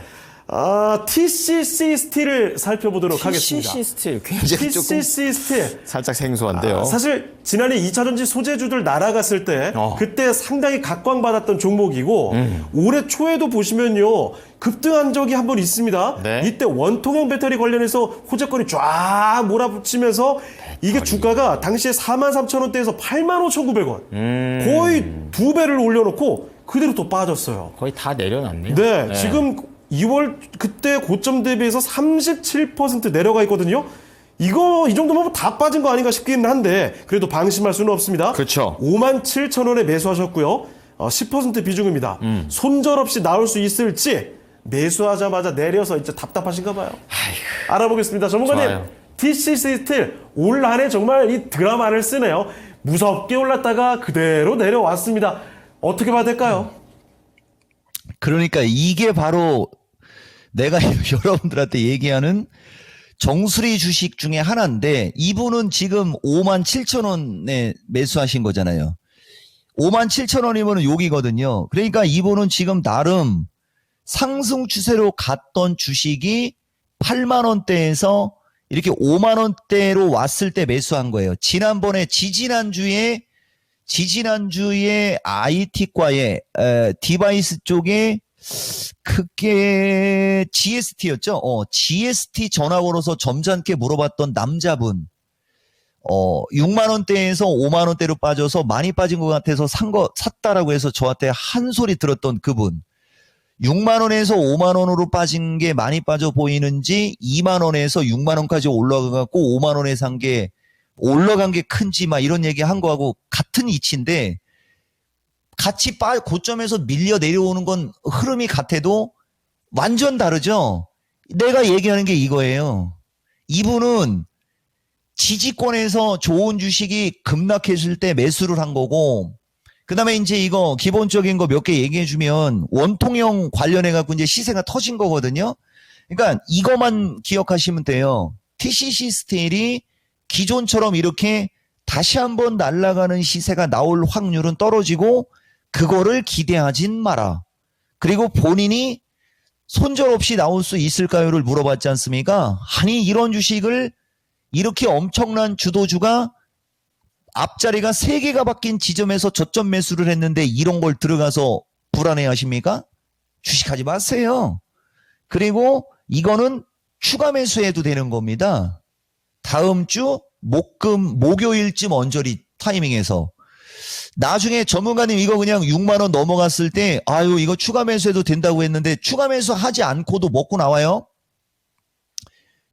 TCC 스틸을 살펴보도록 하겠습니다. TCC 스틸 굉장히 조금 TCC 스틸 살짝 생소한데요. 사실 지난해 2차전지 소재주들 날아갔을 때 그때 상당히 각광받았던 종목이고 올해 초에도 보시면요 급등한 적이 한 번 있습니다. 네. 이때 원통형 배터리 관련해서 호재권이 쫙 몰아붙이면서 이게 주가가 당시에 43,000원대에서 85,900원 거의 2배를 올려놓고 그대로 또 빠졌어요. 거의 다 내려놨네요. 네, 지금 2월 그때 고점 대비해서 37% 내려가 있거든요. 이 정도면 다 빠진 거 아닌가 싶기는 한데 그래도 방심할 수는 없습니다. 그렇죠. 57,000원에 매수하셨고요. 10% 비중입니다. 손절없이 나올 수 있을지 매수하자마자 내려서 이제 답답하신가 봐요. 알아보겠습니다. 전문가님, 좋아요. TCC 스틸 올 한해 정말 이 드라마를 쓰네요. 무섭게 올랐다가 그대로 내려왔습니다. 어떻게 봐야 될까요? 그러니까 이게 바로 내가 여러분들한테 얘기하는 정수리 주식 중에 하나인데 이분은 지금 57,000원에 매수하신 거잖아요. 57,000원이면 여기거든요. 그러니까 이분은 지금 나름 상승 추세로 갔던 주식이 8만 원대에서 이렇게 5만 원대로 왔을 때 매수한 거예요. 지난번에 지지난주에 IT과의 디바이스 쪽에 그게 GST였죠. GST 전화 걸어서 점잖게 물어봤던 남자분. 6만 원대에서 5만 원대로 빠져서 많이 빠진 것 같아서 샀다라고 해서 저한테 한 소리 들었던 그분. 6만 원에서 5만 원으로 빠진 게 많이 빠져 보이는지 2만 원에서 6만 원까지 올라가 갖고 5만 원에 산 게 올라간 게 큰지 막 이런 얘기 한 거하고 같은 이치인데 같이 고점에서 밀려 내려오는 건 흐름이 같아도 완전 다르죠. 내가 얘기하는 게 이거예요. 이분은 지지권에서 좋은 주식이 급락했을 때 매수를 한 거고 그 다음에 이제 이거 기본적인 거 몇 개 얘기해 주면 원통형 관련해 갖고 이제 시세가 터진 거거든요. 그러니까 이것만 기억하시면 돼요. TCC 스틸이 기존처럼 이렇게 다시 한번 날아가는 시세가 나올 확률은 떨어지고 그거를 기대하진 마라. 그리고 본인이 손절 없이 나올 수 있을까요를 물어봤지 않습니까? 아니 이런 주식을 이렇게 엄청난 주도주가 앞자리가 3개가 바뀐 지점에서 저점 매수를 했는데 이런 걸 들어가서 불안해 하십니까? 주식하지 마세요. 그리고 이거는 추가 매수해도 되는 겁니다. 다음 주 목요일쯤 언저리 타이밍에서 나중에 전문가님 이거 그냥 6만 원 넘어갔을 때 아유 이거 추가 매수해도 된다고 했는데 추가 매수하지 않고도 먹고 나와요.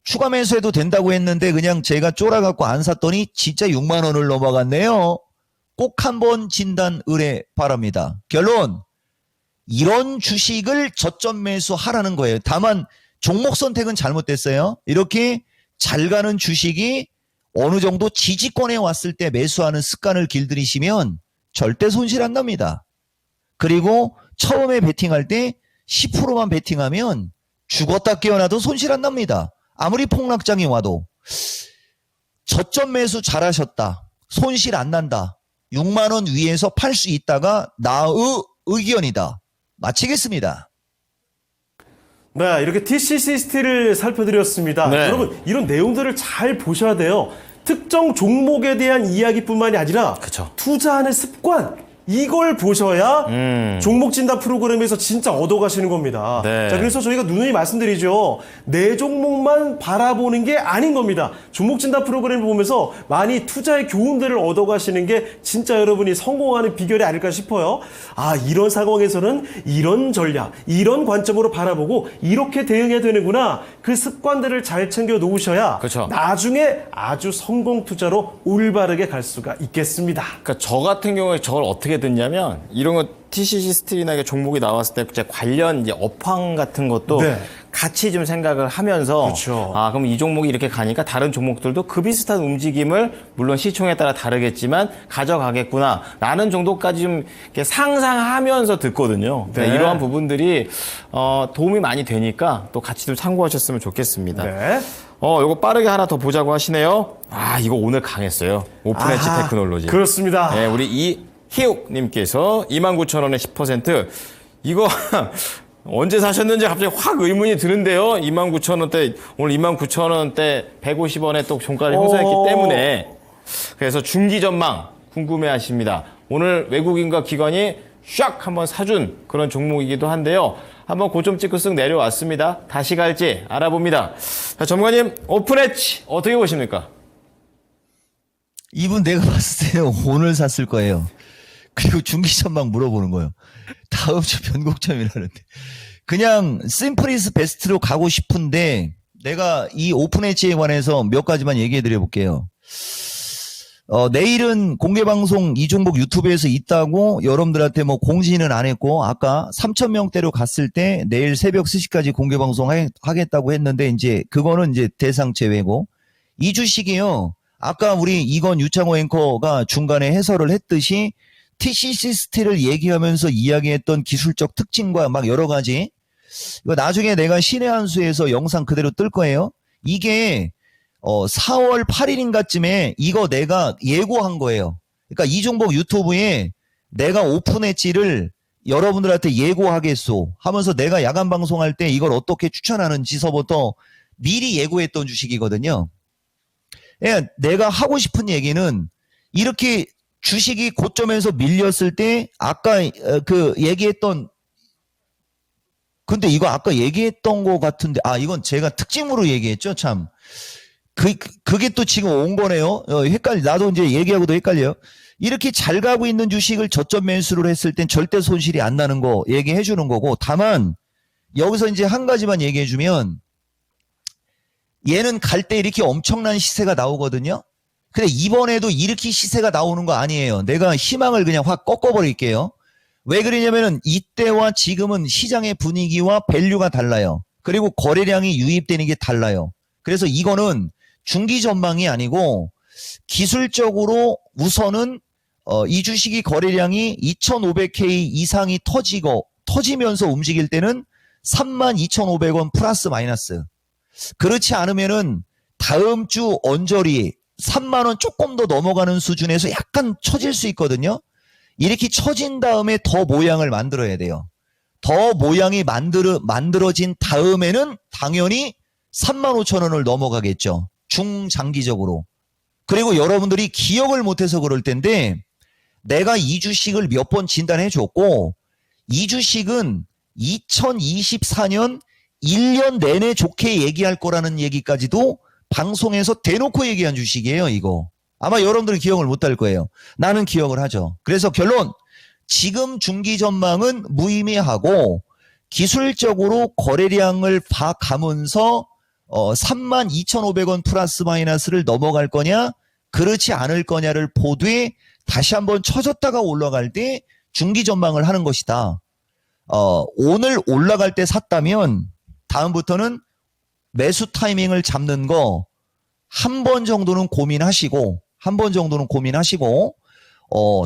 추가 매수해도 된다고 했는데 그냥 제가 쫄아갖고 안 샀더니 진짜 6만 원을 넘어갔네요. 꼭 한번 진단 의뢰 바랍니다. 결론 이런 주식을 저점 매수하라는 거예요. 다만 종목 선택은 잘못됐어요. 이렇게 잘 가는 주식이 어느 정도 지지권에 왔을 때 매수하는 습관을 길들이시면 절대 손실 안 납니다. 그리고 처음에 베팅할 때 10%만 베팅하면 죽었다 깨어나도 손실 안 납니다. 아무리 폭락장이 와도. 저점 매수 잘하셨다. 손실 안 난다. 6만 원 위에서 팔 수 있다가 나의 의견이다. 마치겠습니다. 네, 이렇게 TCC 스틸을 살펴드렸습니다. 네. 여러분, 이런 내용들을 잘 보셔야 돼요. 특정 종목에 대한 이야기뿐만이 아니라 그쵸. 투자하는 습관, 이걸 보셔야 종목 진단 프로그램에서 진짜 얻어가시는 겁니다. 네. 자, 그래서 저희가 누누이 말씀드리죠. 내 종목만 바라보는 게 아닌 겁니다. 종목 진단 프로그램을 보면서 많이 투자의 교훈들을 얻어가시는 게 진짜 여러분이 성공하는 비결이 아닐까 싶어요. 아, 이런 상황에서는 이런 전략, 이런 관점으로 바라보고 이렇게 대응해야 되는구나. 그 습관들을 잘 챙겨 놓으셔야 그쵸. 나중에 아주 성공 투자로 올바르게 갈 수가 있겠습니다. 그러니까 저 같은 경우에 저걸 어떻게 듣냐면 이런 거 TCC 스틸이나 이게 종목이 나왔을 때 이제 관련 이제 업황 같은 것도 네. 같이 좀 생각을 하면서 그렇죠. 아 그럼 이 종목이 이렇게 가니까 다른 종목들도 그 비슷한 움직임을 물론 시총에 따라 다르겠지만 가져가겠구나라는 정도까지 좀 이렇게 상상하면서 듣거든요. 네. 네, 이러한 부분들이 도움이 많이 되니까 또 같이 좀 참고하셨으면 좋겠습니다. 네. 요거 빠르게 하나 더 보자고 하시네요. 아 이거 오늘 강했어요. 오픈 엣지 아하, 테크놀로지. 그렇습니다. 네, 우리 이희욱님께서 29,000원에 10% 이거 언제 사셨는지 갑자기 확 의문이 드는데요. 29,000원대 오늘 29,000원대 150원에 또 종가를 형성했기 때문에 그래서 중기 전망 궁금해하십니다. 오늘 외국인과 기관이 샥 한번 사준 그런 종목이기도 한데요. 한번 고점 찍고 쓱 내려왔습니다. 다시 갈지 알아봅니다. 자, 전문가님 오픈 엣지 어떻게 보십니까? 이분 내가 봤을 때는 오늘 샀을 거예요. 그리고 중기전망 물어보는 거예요. 다음 주 변곡점이라는데. 그냥 심플이스 베스트로 가고 싶은데 내가 이 오픈 엣지에 관해서 몇 가지만 얘기해 드려 볼게요. 내일은 공개방송 이 종목 유튜브에서 있다고 여러분들한테 뭐 공지는 안 했고 아까 3,000명대로 갔을 때 내일 새벽 3시까지 공개방송 하겠다고 했는데 이제 그거는 이제 대상 제외고 이 주식이요. 아까 우리 이건 유창호 앵커가 중간에 해설을 했듯이 TCC 스틸을 얘기하면서 이야기했던 기술적 특징과 막 여러 가지 이거 나중에 내가 신의 한 수에서 영상 그대로 뜰 거예요. 이게 4월 8일인가쯤에 이거 내가 예고한 거예요. 그러니까 이 종목 유튜브에 내가 오픈 엣지를 여러분들한테 예고하겠소 하면서 내가 야간 방송할 때 이걸 어떻게 추천하는지서부터 미리 예고했던 주식이거든요. 그러니까 내가 하고 싶은 얘기는 이렇게 주식이 고점에서 밀렸을 때 아까 그 얘기했던 근데 이거 아까 얘기했던 거 같은데 이건 제가 특징으로 얘기했죠 참. 그게 또 지금 온 거네요. 나도 이제 얘기하고도 헷갈려요. 이렇게 잘 가고 있는 주식을 저점 매수를 했을 땐 절대 손실이 안 나는 거 얘기해 주는 거고 다만 여기서 이제 한 가지만 얘기해 주면 얘는 갈 때 이렇게 엄청난 시세가 나오거든요. 근데 이번에도 이렇게 시세가 나오는 거 아니에요. 내가 희망을 그냥 확 꺾어버릴게요. 왜 그러냐면은 이때와 지금은 시장의 분위기와 밸류가 달라요. 그리고 거래량이 유입되는 게 달라요. 그래서 이거는 중기 전망이 아니고 기술적으로 우선은 이 주식이 거래량이 2,500K 이상이 터지면서 움직일 때는 32,500원 플러스 마이너스. 그렇지 않으면은 다음 주 언저리 3만 원 조금 더 넘어가는 수준에서 약간 처질 수 있거든요. 이렇게 처진 다음에 더 모양을 만들어야 돼요. 더 모양이 만들어진 다음에는 당연히 35,000원을 넘어가겠죠. 중장기적으로. 그리고 여러분들이 기억을 못해서 그럴 텐데 내가 이 주식을 몇 번 진단해 줬고 이 주식은 2024년 1년 내내 좋게 얘기할 거라는 얘기까지도 방송에서 대놓고 얘기한 주식이에요, 이거. 아마 여러분들이 기억을 못할 거예요. 나는 기억을 하죠. 그래서 결론, 지금 중기 전망은 무의미하고 기술적으로 거래량을 봐가면서 32,500원 플러스 마이너스를 넘어갈 거냐, 그렇지 않을 거냐를 보되 다시 한번 쳐졌다가 올라갈 때 중기 전망을 하는 것이다. 오늘 올라갈 때 샀다면 다음부터는 매수 타이밍을 잡는 거 한 번 정도는 고민하시고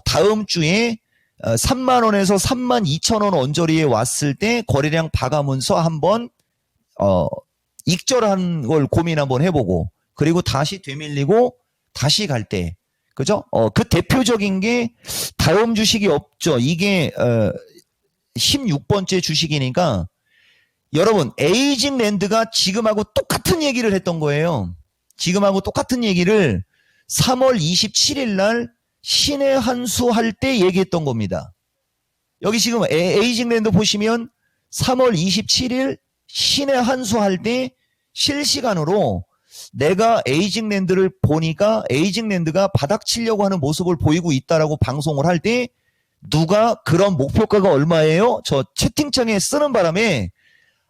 다음 주에 3만 원에서 3만 2천 원 언저리에 왔을 때 거래량 봐가면서 한번 익절한 걸 고민 한번 해보고, 그리고 다시 되밀리고 다시 갈 때, 그죠? 그 대표적인 게 다음 주식이 없죠. 이게 16번째 주식이니까 여러분, 에이징랜드가 지금하고 똑같은 얘기를 했던 거예요. 지금하고 똑같은 얘기를 3월 27일 날 신의 한수 할 때 얘기했던 겁니다. 여기 지금 에이징랜드 보시면 3월 27일 신의 한수 할 때 실시간으로 내가 에이징랜드를 보니까 에이징랜드가 바닥 치려고 하는 모습을 보이고 있다라고 방송을 할 때 누가 그런 목표가가 얼마예요? 저 채팅창에 쓰는 바람에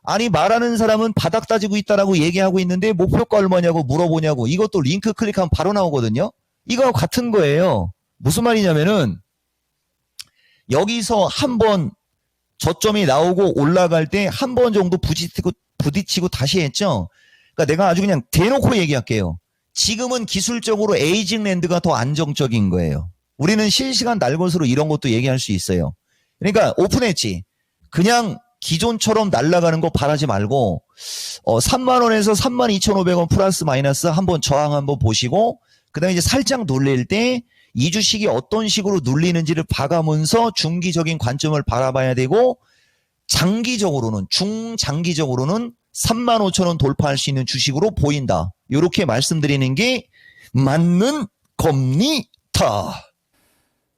아니 말하는 사람은 바닥 따지고 있다라고 얘기하고 있는데 목표가 얼마냐고 물어보냐고, 이것도 링크 클릭하면 바로 나오거든요. 이거와 같은 거예요. 무슨 말이냐면은 여기서 한번 저점이 나오고 올라갈 때 한 번 정도 부딪히고 다시 했죠. 그러니까 내가 아주 그냥 대놓고 얘기할게요. 지금은 기술적으로 에이징랜드가 더 안정적인 거예요. 우리는 실시간 날것으로 이런 것도 얘기할 수 있어요. 그러니까 오픈했지. 그냥 기존처럼 날아가는 거 바라지 말고 3만 원에서 3만 2,500원 플러스 마이너스 한번 저항 한번 보시고, 그다음에 이제 살짝 눌릴 때 이 주식이 어떤 식으로 눌리는지를 봐가면서 중기적인 관점을 바라봐야 되고, 장기적으로는 중장기적으로는 3만 5천 원 돌파할 수 있는 주식으로 보인다. 이렇게 말씀드리는 게 맞는 겁니다.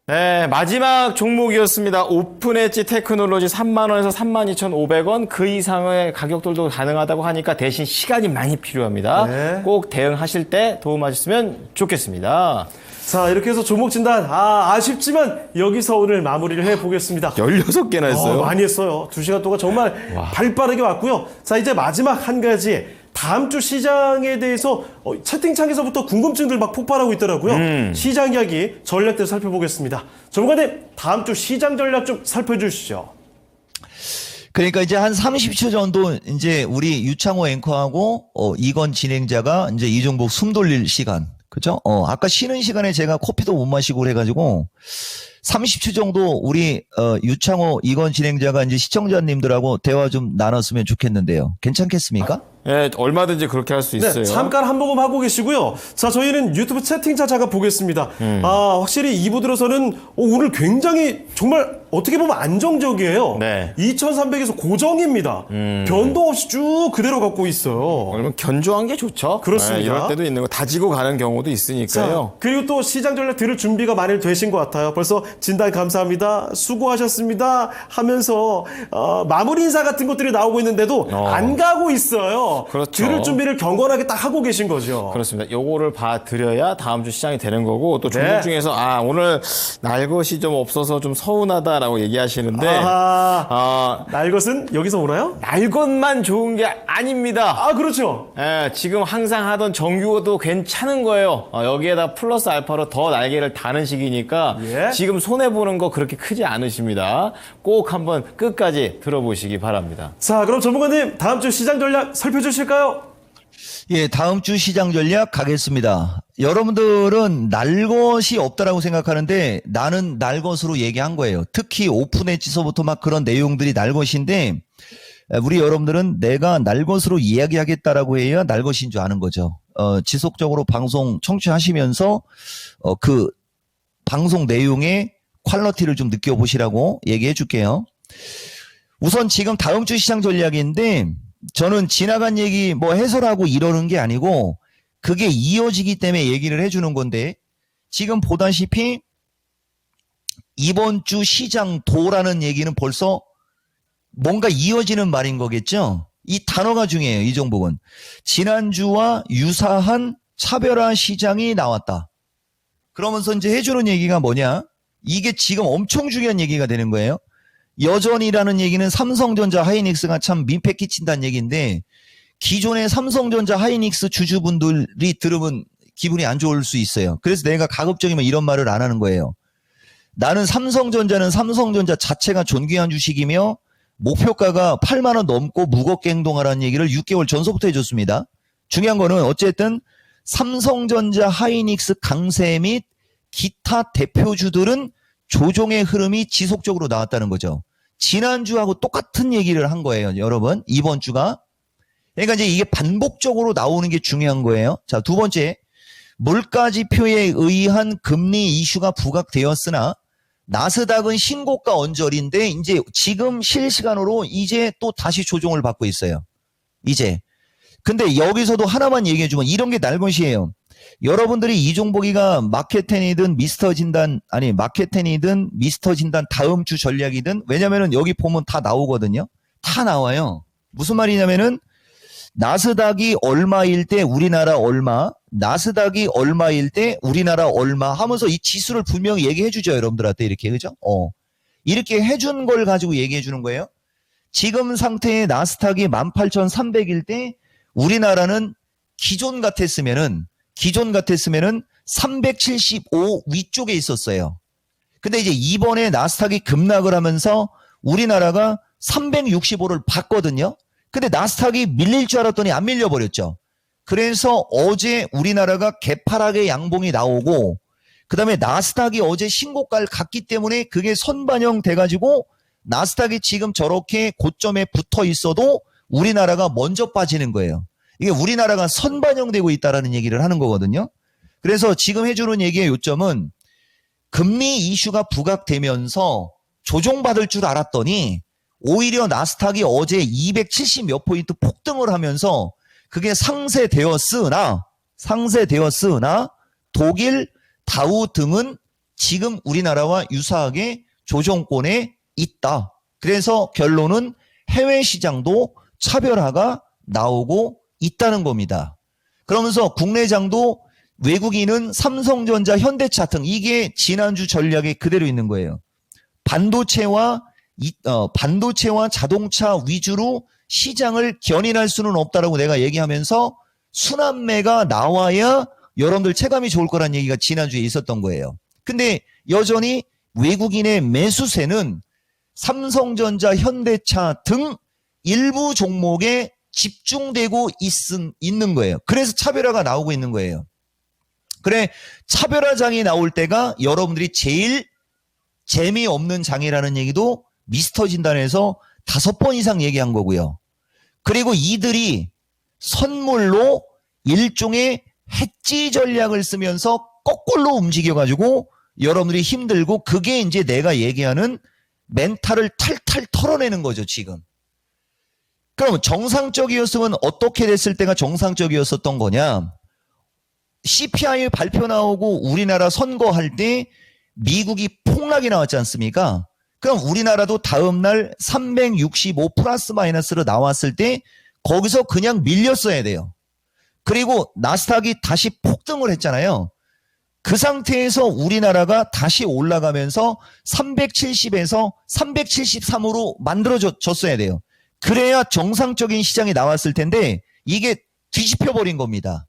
네, 마지막 종목이었습니다. 오픈엣지 테크놀로지 3만 원에서 32,500원, 그 이상의 가격들도 가능하다고 하니까 대신 시간이 많이 필요합니다. 네. 꼭 대응하실 때 도움하셨으면 좋겠습니다. 자, 이렇게 해서 종목 진단 아쉽지만 여기서 오늘 마무리를 해보겠습니다. 16개나 했어요. 많이 했어요. 2시간 동안 정말 발빠르게 왔고요. 자, 이제 마지막 한 가지, 다음 주 시장에 대해서 채팅창에서부터 궁금증들 막 폭발하고 있더라고요. 시장 이야기, 전략들 살펴보겠습니다. 전문가님, 다음 주 시장 전략 좀 살펴주시죠. 그러니까 이제 한 30초 정도 이제 우리 유창호 앵커하고 이건 진행자가 이제 이종복 숨 돌릴 시간. 그죠? 아까 쉬는 시간에 제가 커피도 못 마시고 그래가지고 30초 정도 우리 유창호 이건 진행자가 이제 시청자님들하고 대화 좀 나눴으면 좋겠는데요. 괜찮겠습니까? 네, 얼마든지 그렇게 할 수 있어요. 네, 잠깐 한 모금 하고 계시고요. 자, 저희는 유튜브 채팅창 잠깐 보겠습니다. 확실히 2부 들어서는 오늘 굉장히 정말 어떻게 보면 안정적이에요. 네. 2,300에서 고정입니다. 변동 없이 쭉 그대로 갖고 있어요. 그러면 견조한 게 좋죠. 그렇습니다. 네, 이럴 때도 있는 거, 다지고 가는 경우도 있으니까요. 자, 그리고 또 시장 전략 들을 준비가 많이 되신 것 같아요. 벌써 진단 감사합니다, 수고하셨습니다 하면서 마무리 인사 같은 것들이 나오고 있는데도 안 가고 있어요. 그렇죠. 들을 준비를 경건하게 딱 하고 계신 거죠. 그렇습니다. 요거를 봐드려야 다음 주 시장이 되는 거고, 또 종목 네. 중에서 오늘 날 것이 좀 없어서 좀 서운하다라고 얘기하시는데 날 것은 여기서 오나요? 날 것만 좋은 게 아닙니다. 그렇죠. 예, 지금 항상 하던 정규도 괜찮은 거예요. 여기에다 플러스 알파로 더 날개를 다는 시기니까 예. 지금 손해보는 거 그렇게 크지 않으십니다. 꼭 한번 끝까지 들어보시기 바랍니다. 자, 그럼 전문가님, 다음 주 시장 전략 살펴주실까요? 예, 다음 주 시장 전략 가겠습니다. 여러분들은 날 것이 없다라고 생각하는데 나는 날 것으로 얘기한 거예요. 특히 오픈엣지서부터 막 그런 내용들이 날 것인데, 우리 여러분들은 내가 날 것으로 이야기하겠다라고 해야 날 것인 줄 아는 거죠. 지속적으로 방송 청취하시면서 그 방송 내용의 퀄리티를 좀 느껴보시라고 얘기해 줄게요. 우선 지금 다음 주 시장 전략인데, 저는 지나간 얘기 뭐 해설하고 이러는 게 아니고 그게 이어지기 때문에 얘기를 해주는 건데, 지금 보다시피 이번 주 시장 도라는 얘기는 벌써 뭔가 이어지는 말인 거겠죠. 이 단어가 중요해요. 이 종목은 지난주와 유사한 차별화 시장이 나왔다. 그러면서 이제 해주는 얘기가 뭐냐, 이게 지금 엄청 중요한 얘기가 되는 거예요. 여전이라는 얘기는 삼성전자 하이닉스가 참 민폐 끼친다는 얘기인데, 기존의 삼성전자 하이닉스 주주분들이 들으면 기분이 안 좋을 수 있어요. 그래서 내가 가급적이면 이런 말을 안 하는 거예요. 나는 삼성전자는 삼성전자 자체가 존귀한 주식이며 목표가가 8만 원 넘고 무겁게 행동하라는 얘기를 6개월 전서부터 해줬습니다. 중요한 거는 어쨌든 삼성전자, 하이닉스, 강세 및 기타 대표주들은 조정의 흐름이 지속적으로 나왔다는 거죠. 지난주하고 똑같은 얘기를 한 거예요, 여러분. 이번 주가. 그러니까 이제 이게 반복적으로 나오는 게 중요한 거예요. 자, 두 번째. 물가지표에 의한 금리 이슈가 부각되었으나 나스닥은 신고가 언저리인데 이제 지금 실시간으로 이제 또 다시 조정을 받고 있어요. 이제. 근데 여기서도 하나만 얘기해 주면 이런 게 날것이에요. 여러분들이 이종복이가 마켓텐이든 미스터 진단, 아니 마켓텐이든 미스터 진단 다음 주 전략이든, 왜냐면은 여기 보면 다 나오거든요. 다 나와요. 무슨 말이냐면은 나스닥이 얼마일 때 우리나라 얼마, 나스닥이 얼마일 때 우리나라 얼마 하면서 이 지수를 분명히 얘기해 주죠, 여러분들한테. 이렇게, 그죠? 이렇게 해준 걸 가지고 얘기해 주는 거예요. 지금 상태의 나스닥이 18,300일 때 우리나라는 기존 같았으면은 375 위쪽에 있었어요. 근데 이제 이번에 나스닥이 급락을 하면서 우리나라가 365를 봤거든요. 근데 나스닥이 밀릴 줄 알았더니 안 밀려버렸죠. 그래서 어제 우리나라가 개파락의 양봉이 나오고, 그 다음에 나스닥이 어제 신고가를 갔기 때문에 그게 선반영 돼가지고 나스닥이 지금 저렇게 고점에 붙어 있어도 우리나라가 먼저 빠지는 거예요. 이게 우리나라가 선반영되고 있다라는 얘기를 하는 거거든요. 그래서 지금 해주는 얘기의 요점은 금리 이슈가 부각되면서 조정받을 줄 알았더니 오히려 나스닥이 어제 270 몇 포인트 폭등을 하면서 그게 상쇄되었으나 독일, 다우 등은 지금 우리나라와 유사하게 조정권에 있다. 그래서 결론은 해외 시장도 차별화가 나오고 있다는 겁니다. 그러면서 국내장도 외국인은 삼성전자, 현대차 등, 이게 지난주 전략에 그대로 있는 거예요. 반도체와 자동차 위주로 시장을 견인할 수는 없다라고 내가 얘기하면서 순환매가 나와야 여러분들 체감이 좋을 거란 얘기가 지난주에 있었던 거예요. 근데 여전히 외국인의 매수세는 삼성전자, 현대차 등 일부 종목에 집중되고 있는 거예요. 그래서 차별화가 나오고 있는 거예요. 그래, 차별화장이 나올 때가 여러분들이 제일 재미없는 장이라는 얘기도 미스터 진단에서 5번 이상 얘기한 거고요. 그리고 이들이 선물로 일종의 해지 전략을 쓰면서 거꾸로 움직여가지고 여러분들이 힘들고, 그게 이제 내가 얘기하는 멘탈을 탈탈 털어내는 거죠, 지금. 그럼 정상적이었으면 어떻게 됐을 때가 정상적이었었던 거냐? CPI 발표 나오고 우리나라 선거할 때 미국이 폭락이 나왔지 않습니까? 그럼 우리나라도 다음날 365 플러스 마이너스로 나왔을 때 거기서 그냥 밀렸어야 돼요. 그리고 나스닥이 다시 폭등을 했잖아요. 그 상태에서 우리나라가 다시 올라가면서 370에서 373으로 만들어졌어야 돼요. 그래야 정상적인 시장이 나왔을 텐데 이게 뒤집혀버린 겁니다.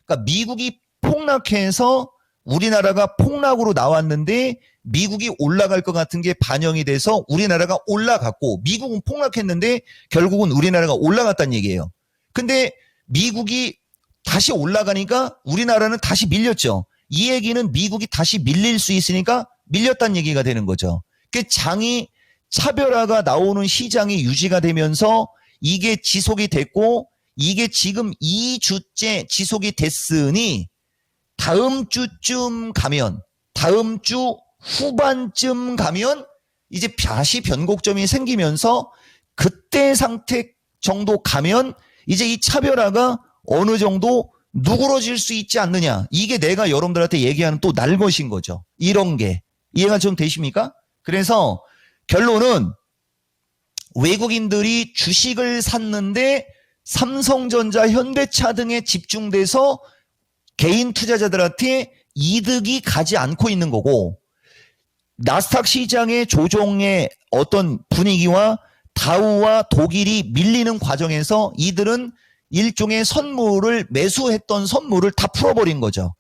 그러니까 미국이 폭락해서 우리나라가 폭락으로 나왔는데 미국이 올라갈 것 같은 게 반영이 돼서 우리나라가 올라갔고, 미국은 폭락했는데 결국은 우리나라가 올라갔다는 얘기예요. 근데 미국이 다시 올라가니까 우리나라는 다시 밀렸죠. 이 얘기는 미국이 다시 밀릴 수 있으니까 밀렸다는 얘기가 되는 거죠. 그 장이 차별화가 나오는 시장이 유지가 되면서 이게 지속이 됐고, 이게 지금 2주째 지속이 됐으니 다음 주쯤 가면, 다음 주 후반쯤 가면 이제 다시 변곡점이 생기면서 그때 상태 정도 가면 이제 이 차별화가 어느 정도 누그러질 수 있지 않느냐. 이게 내가 여러분들한테 얘기하는 또 날 것인 거죠. 이런 게. 이해가 좀 되십니까? 그래서 결론은 외국인들이 주식을 샀는데 삼성전자, 현대차 등에 집중돼서 개인 투자자들한테 이득이 가지 않고 있는 거고, 나스닥 시장의 조정의 어떤 분위기와 다우와 독일이 밀리는 과정에서 이들은 일종의 선물을, 매수했던 선물을 다 풀어버린 거죠.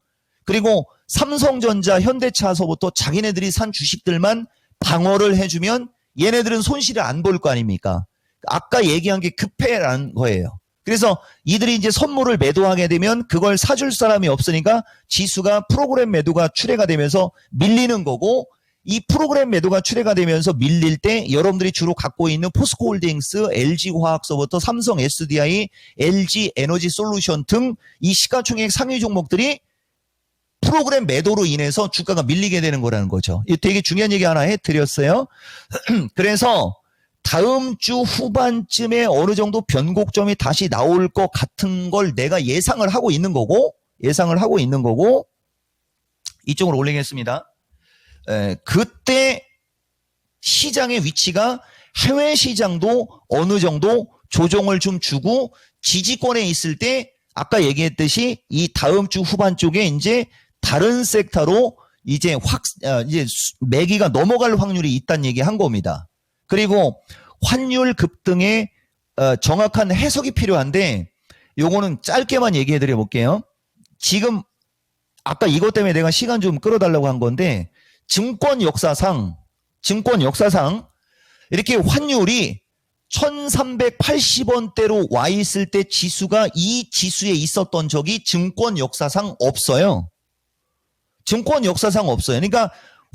그리고 삼성전자, 현대차서부터 자기네들이 산 주식들만 방어를 해주면 얘네들은 손실을 안 볼 거 아닙니까? 아까 얘기한 게 급해라는 거예요. 그래서 이들이 이제 선물을 매도하게 되면 그걸 사줄 사람이 없으니까 지수가 프로그램 매도가 출회가 되면서 밀리는 거고, 이 프로그램 매도가 출회가 되면서 밀릴 때 여러분들이 주로 갖고 있는 포스코홀딩스, LG화학서부터 삼성 SDI, LG 에너지 솔루션 등 이 시가총액 상위 종목들이 프로그램 매도로 인해서 주가가 밀리게 되는 거라는 거죠. 이 되게 중요한 얘기 하나 해드렸어요. 그래서 다음 주 후반쯤에 어느 정도 변곡점이 다시 나올 것 같은 걸 내가 예상을 하고 있는 거고, 이쪽으로 올리겠습니다. 그때 시장의 위치가 해외 시장도 어느 정도 조정을 좀 주고 지지권에 있을 때 아까 얘기했듯이 이 다음 주 후반 쪽에 이제 다른 섹터로 이제 이제 매기가 넘어갈 확률이 있다는 얘기 한 겁니다. 그리고 환율 급등의 정확한 해석이 필요한데 요거는 짧게만 얘기해 드려 볼게요. 지금 아까 이것 때문에 내가 시간 좀 끌어달라고 한 건데 증권 역사상 이렇게 환율이 1380원대로 와 있을 때 지수가 이 지수에 있었던 적이 증권 역사상 없어요. 증권 역사상 없어요. 그러니까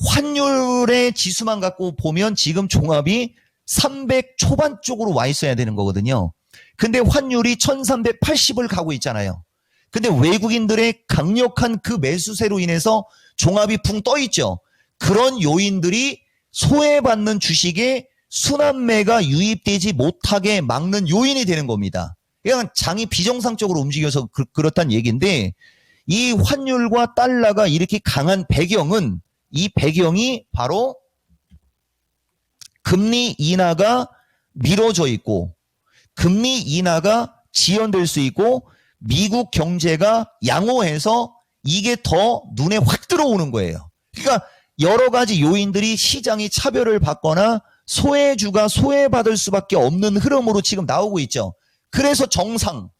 환율의 지수만 갖고 보면 지금 종합이 300 초반 쪽으로 와 있어야 되는 거거든요. 근데 환율이 1380을 가고 있잖아요. 근데 외국인들의 강력한 그 매수세로 인해서 종합이 붕 떠 있죠. 그런 요인들이 소외받는 주식에 순환매가 유입되지 못하게 막는 요인이 되는 겁니다. 그냥 장이 비정상적으로 움직여서 그렇다는 얘기인데, 이 환율과 달러가 이렇게 강한 배경은, 이 배경이 바로 금리 인하가 미뤄져 있고 금리 인하가 지연될 수 있고 미국 경제가 양호해서 이게 더 눈에 확 들어오는 거예요. 그러니까 여러 가지 요인들이 시장이 차별을 받거나 소외주가 소외받을 수밖에 없는 흐름으로 지금 나오고 있죠. 그래서 정상이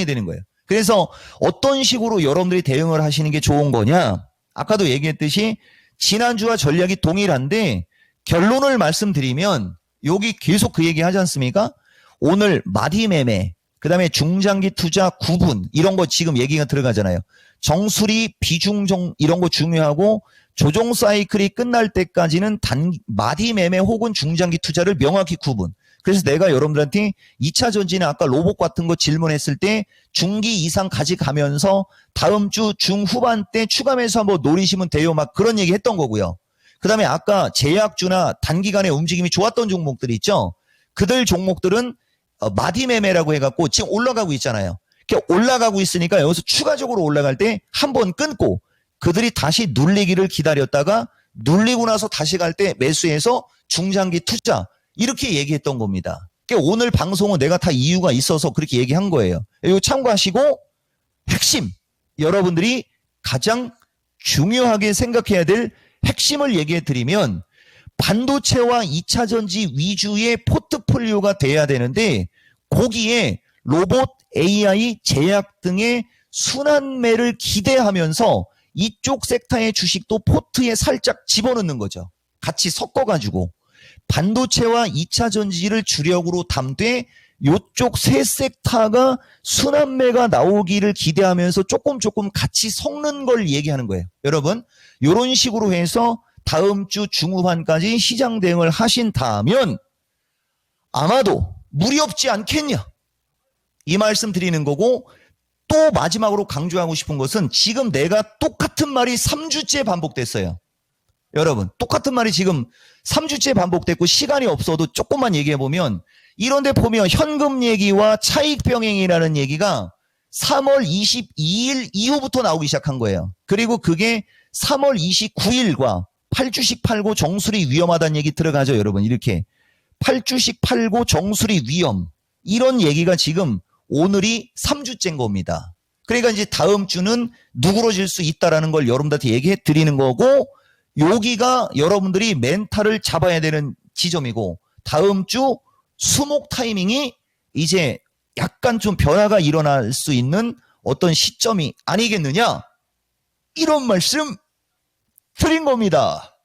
되는 거예요. 그래서 어떤 식으로 여러분들이 대응을 하시는 게 좋은 거냐? 아까도 얘기했듯이 지난주와 전략이 동일한데 결론을 말씀드리면 여기 계속 그 얘기 하지 않습니까? 오늘 마디 매매, 그 다음에 중장기 투자 구분 이런 거 지금 얘기가 들어가잖아요. 정수리, 비중정 이런 거 중요하고 조정 사이클이 끝날 때까지는 마디 매매 혹은 중장기 투자를 명확히 구분. 그래서 내가 여러분들한테 2차 전지는 아까 로봇 같은 거 질문했을 때 중기 이상 가져가면서 다음 주 중후반 때 추가 매수 한번 노리시면 돼요. 막 그런 얘기 했던 거고요. 그 다음에 아까 제약주나 단기간에 움직임이 좋았던 종목들 있죠. 그들 종목들은 마디 매매라고 해갖고 지금 올라가고 있잖아요. 이렇게 올라가고 있으니까 여기서 추가적으로 올라갈 때 한번 끊고 그들이 다시 눌리기를 기다렸다가 눌리고 나서 다시 갈 때 매수해서 중장기 투자 이렇게 얘기했던 겁니다. 그러니까 오늘 방송은 내가 다 이유가 있어서 그렇게 얘기한 거예요. 이거 참고하시고 핵심, 여러분들이 가장 중요하게 생각해야 될 핵심을 얘기해 드리면 반도체와 2차 전지 위주의 포트폴리오가 돼야 되는데 거기에 로봇, AI, 제약 등의 순환매를 기대하면서 이쪽 섹터의 주식도 포트에 살짝 집어넣는 거죠. 같이 섞어가지고 반도체와 2차 전지를 주력으로 담되 이쪽 세 섹터가 순환매가 나오기를 기대하면서 조금 같이 섞는 걸 얘기하는 거예요. 여러분 이런 식으로 해서 다음 주 중후반까지 시장 대응을 하신다면 아마도 무리 없지 않겠냐 이 말씀 드리는 거고, 또 마지막으로 강조하고 싶은 것은 지금 내가 똑같은 말이 3주째 반복됐어요. 여러분 똑같은 말이 지금 3주째 반복됐고 시간이 없어도 조금만 얘기해보면 이런데 보면 현금 얘기와 차익 병행이라는 얘기가 3월 22일 이후부터 나오기 시작한 거예요. 그리고 그게 3월 29일과 팔주식 팔고 정수리 위험하다는 얘기 들어가죠. 여러분 이렇게 팔주식 팔고 정수리 위험 이런 얘기가 지금 오늘이 3주째인 겁니다. 그러니까 이제 다음 주는 누그러질 수 있다라는 걸 여러분들한테 얘기해 드리는 거고, 여기가 여러분들이 멘탈을 잡아야 되는 지점이고 다음 주 수목 타이밍이 이제 약간 좀 변화가 일어날 수 있는 어떤 시점이 아니겠느냐 이런 말씀 드린 겁니다.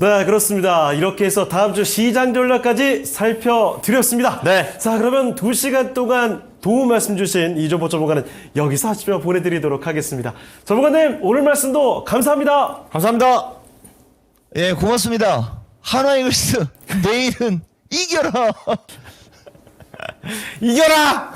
네, 그렇습니다. 이렇게 해서 다음 주 시장 전략까지 살펴드렸습니다. 네. 자, 그러면 2시간 동안 도움 말씀 주신 이종보 전문가는 여기서 아침에 보내드리도록 하겠습니다. 전문가님, 오늘 말씀도 감사합니다. 감사합니다. 예, 고맙습니다. 한화이글스 내일은 이겨라. 이겨라!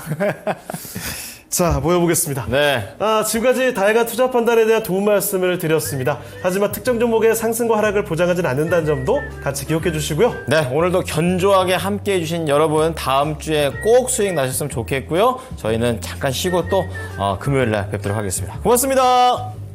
자, 모여보겠습니다. 네. 지금까지 다양한 투자 판단에 대한 도움 말씀을 드렸습니다. 하지만 특정 종목의 상승과 하락을 보장하지는 않는다는 점도 같이 기억해 주시고요. 네, 오늘도 견조하게 함께 해주신 여러분, 다음 주에 꼭 수익 나셨으면 좋겠고요. 저희는 잠깐 쉬고 또 금요일 날 뵙도록 하겠습니다. 고맙습니다.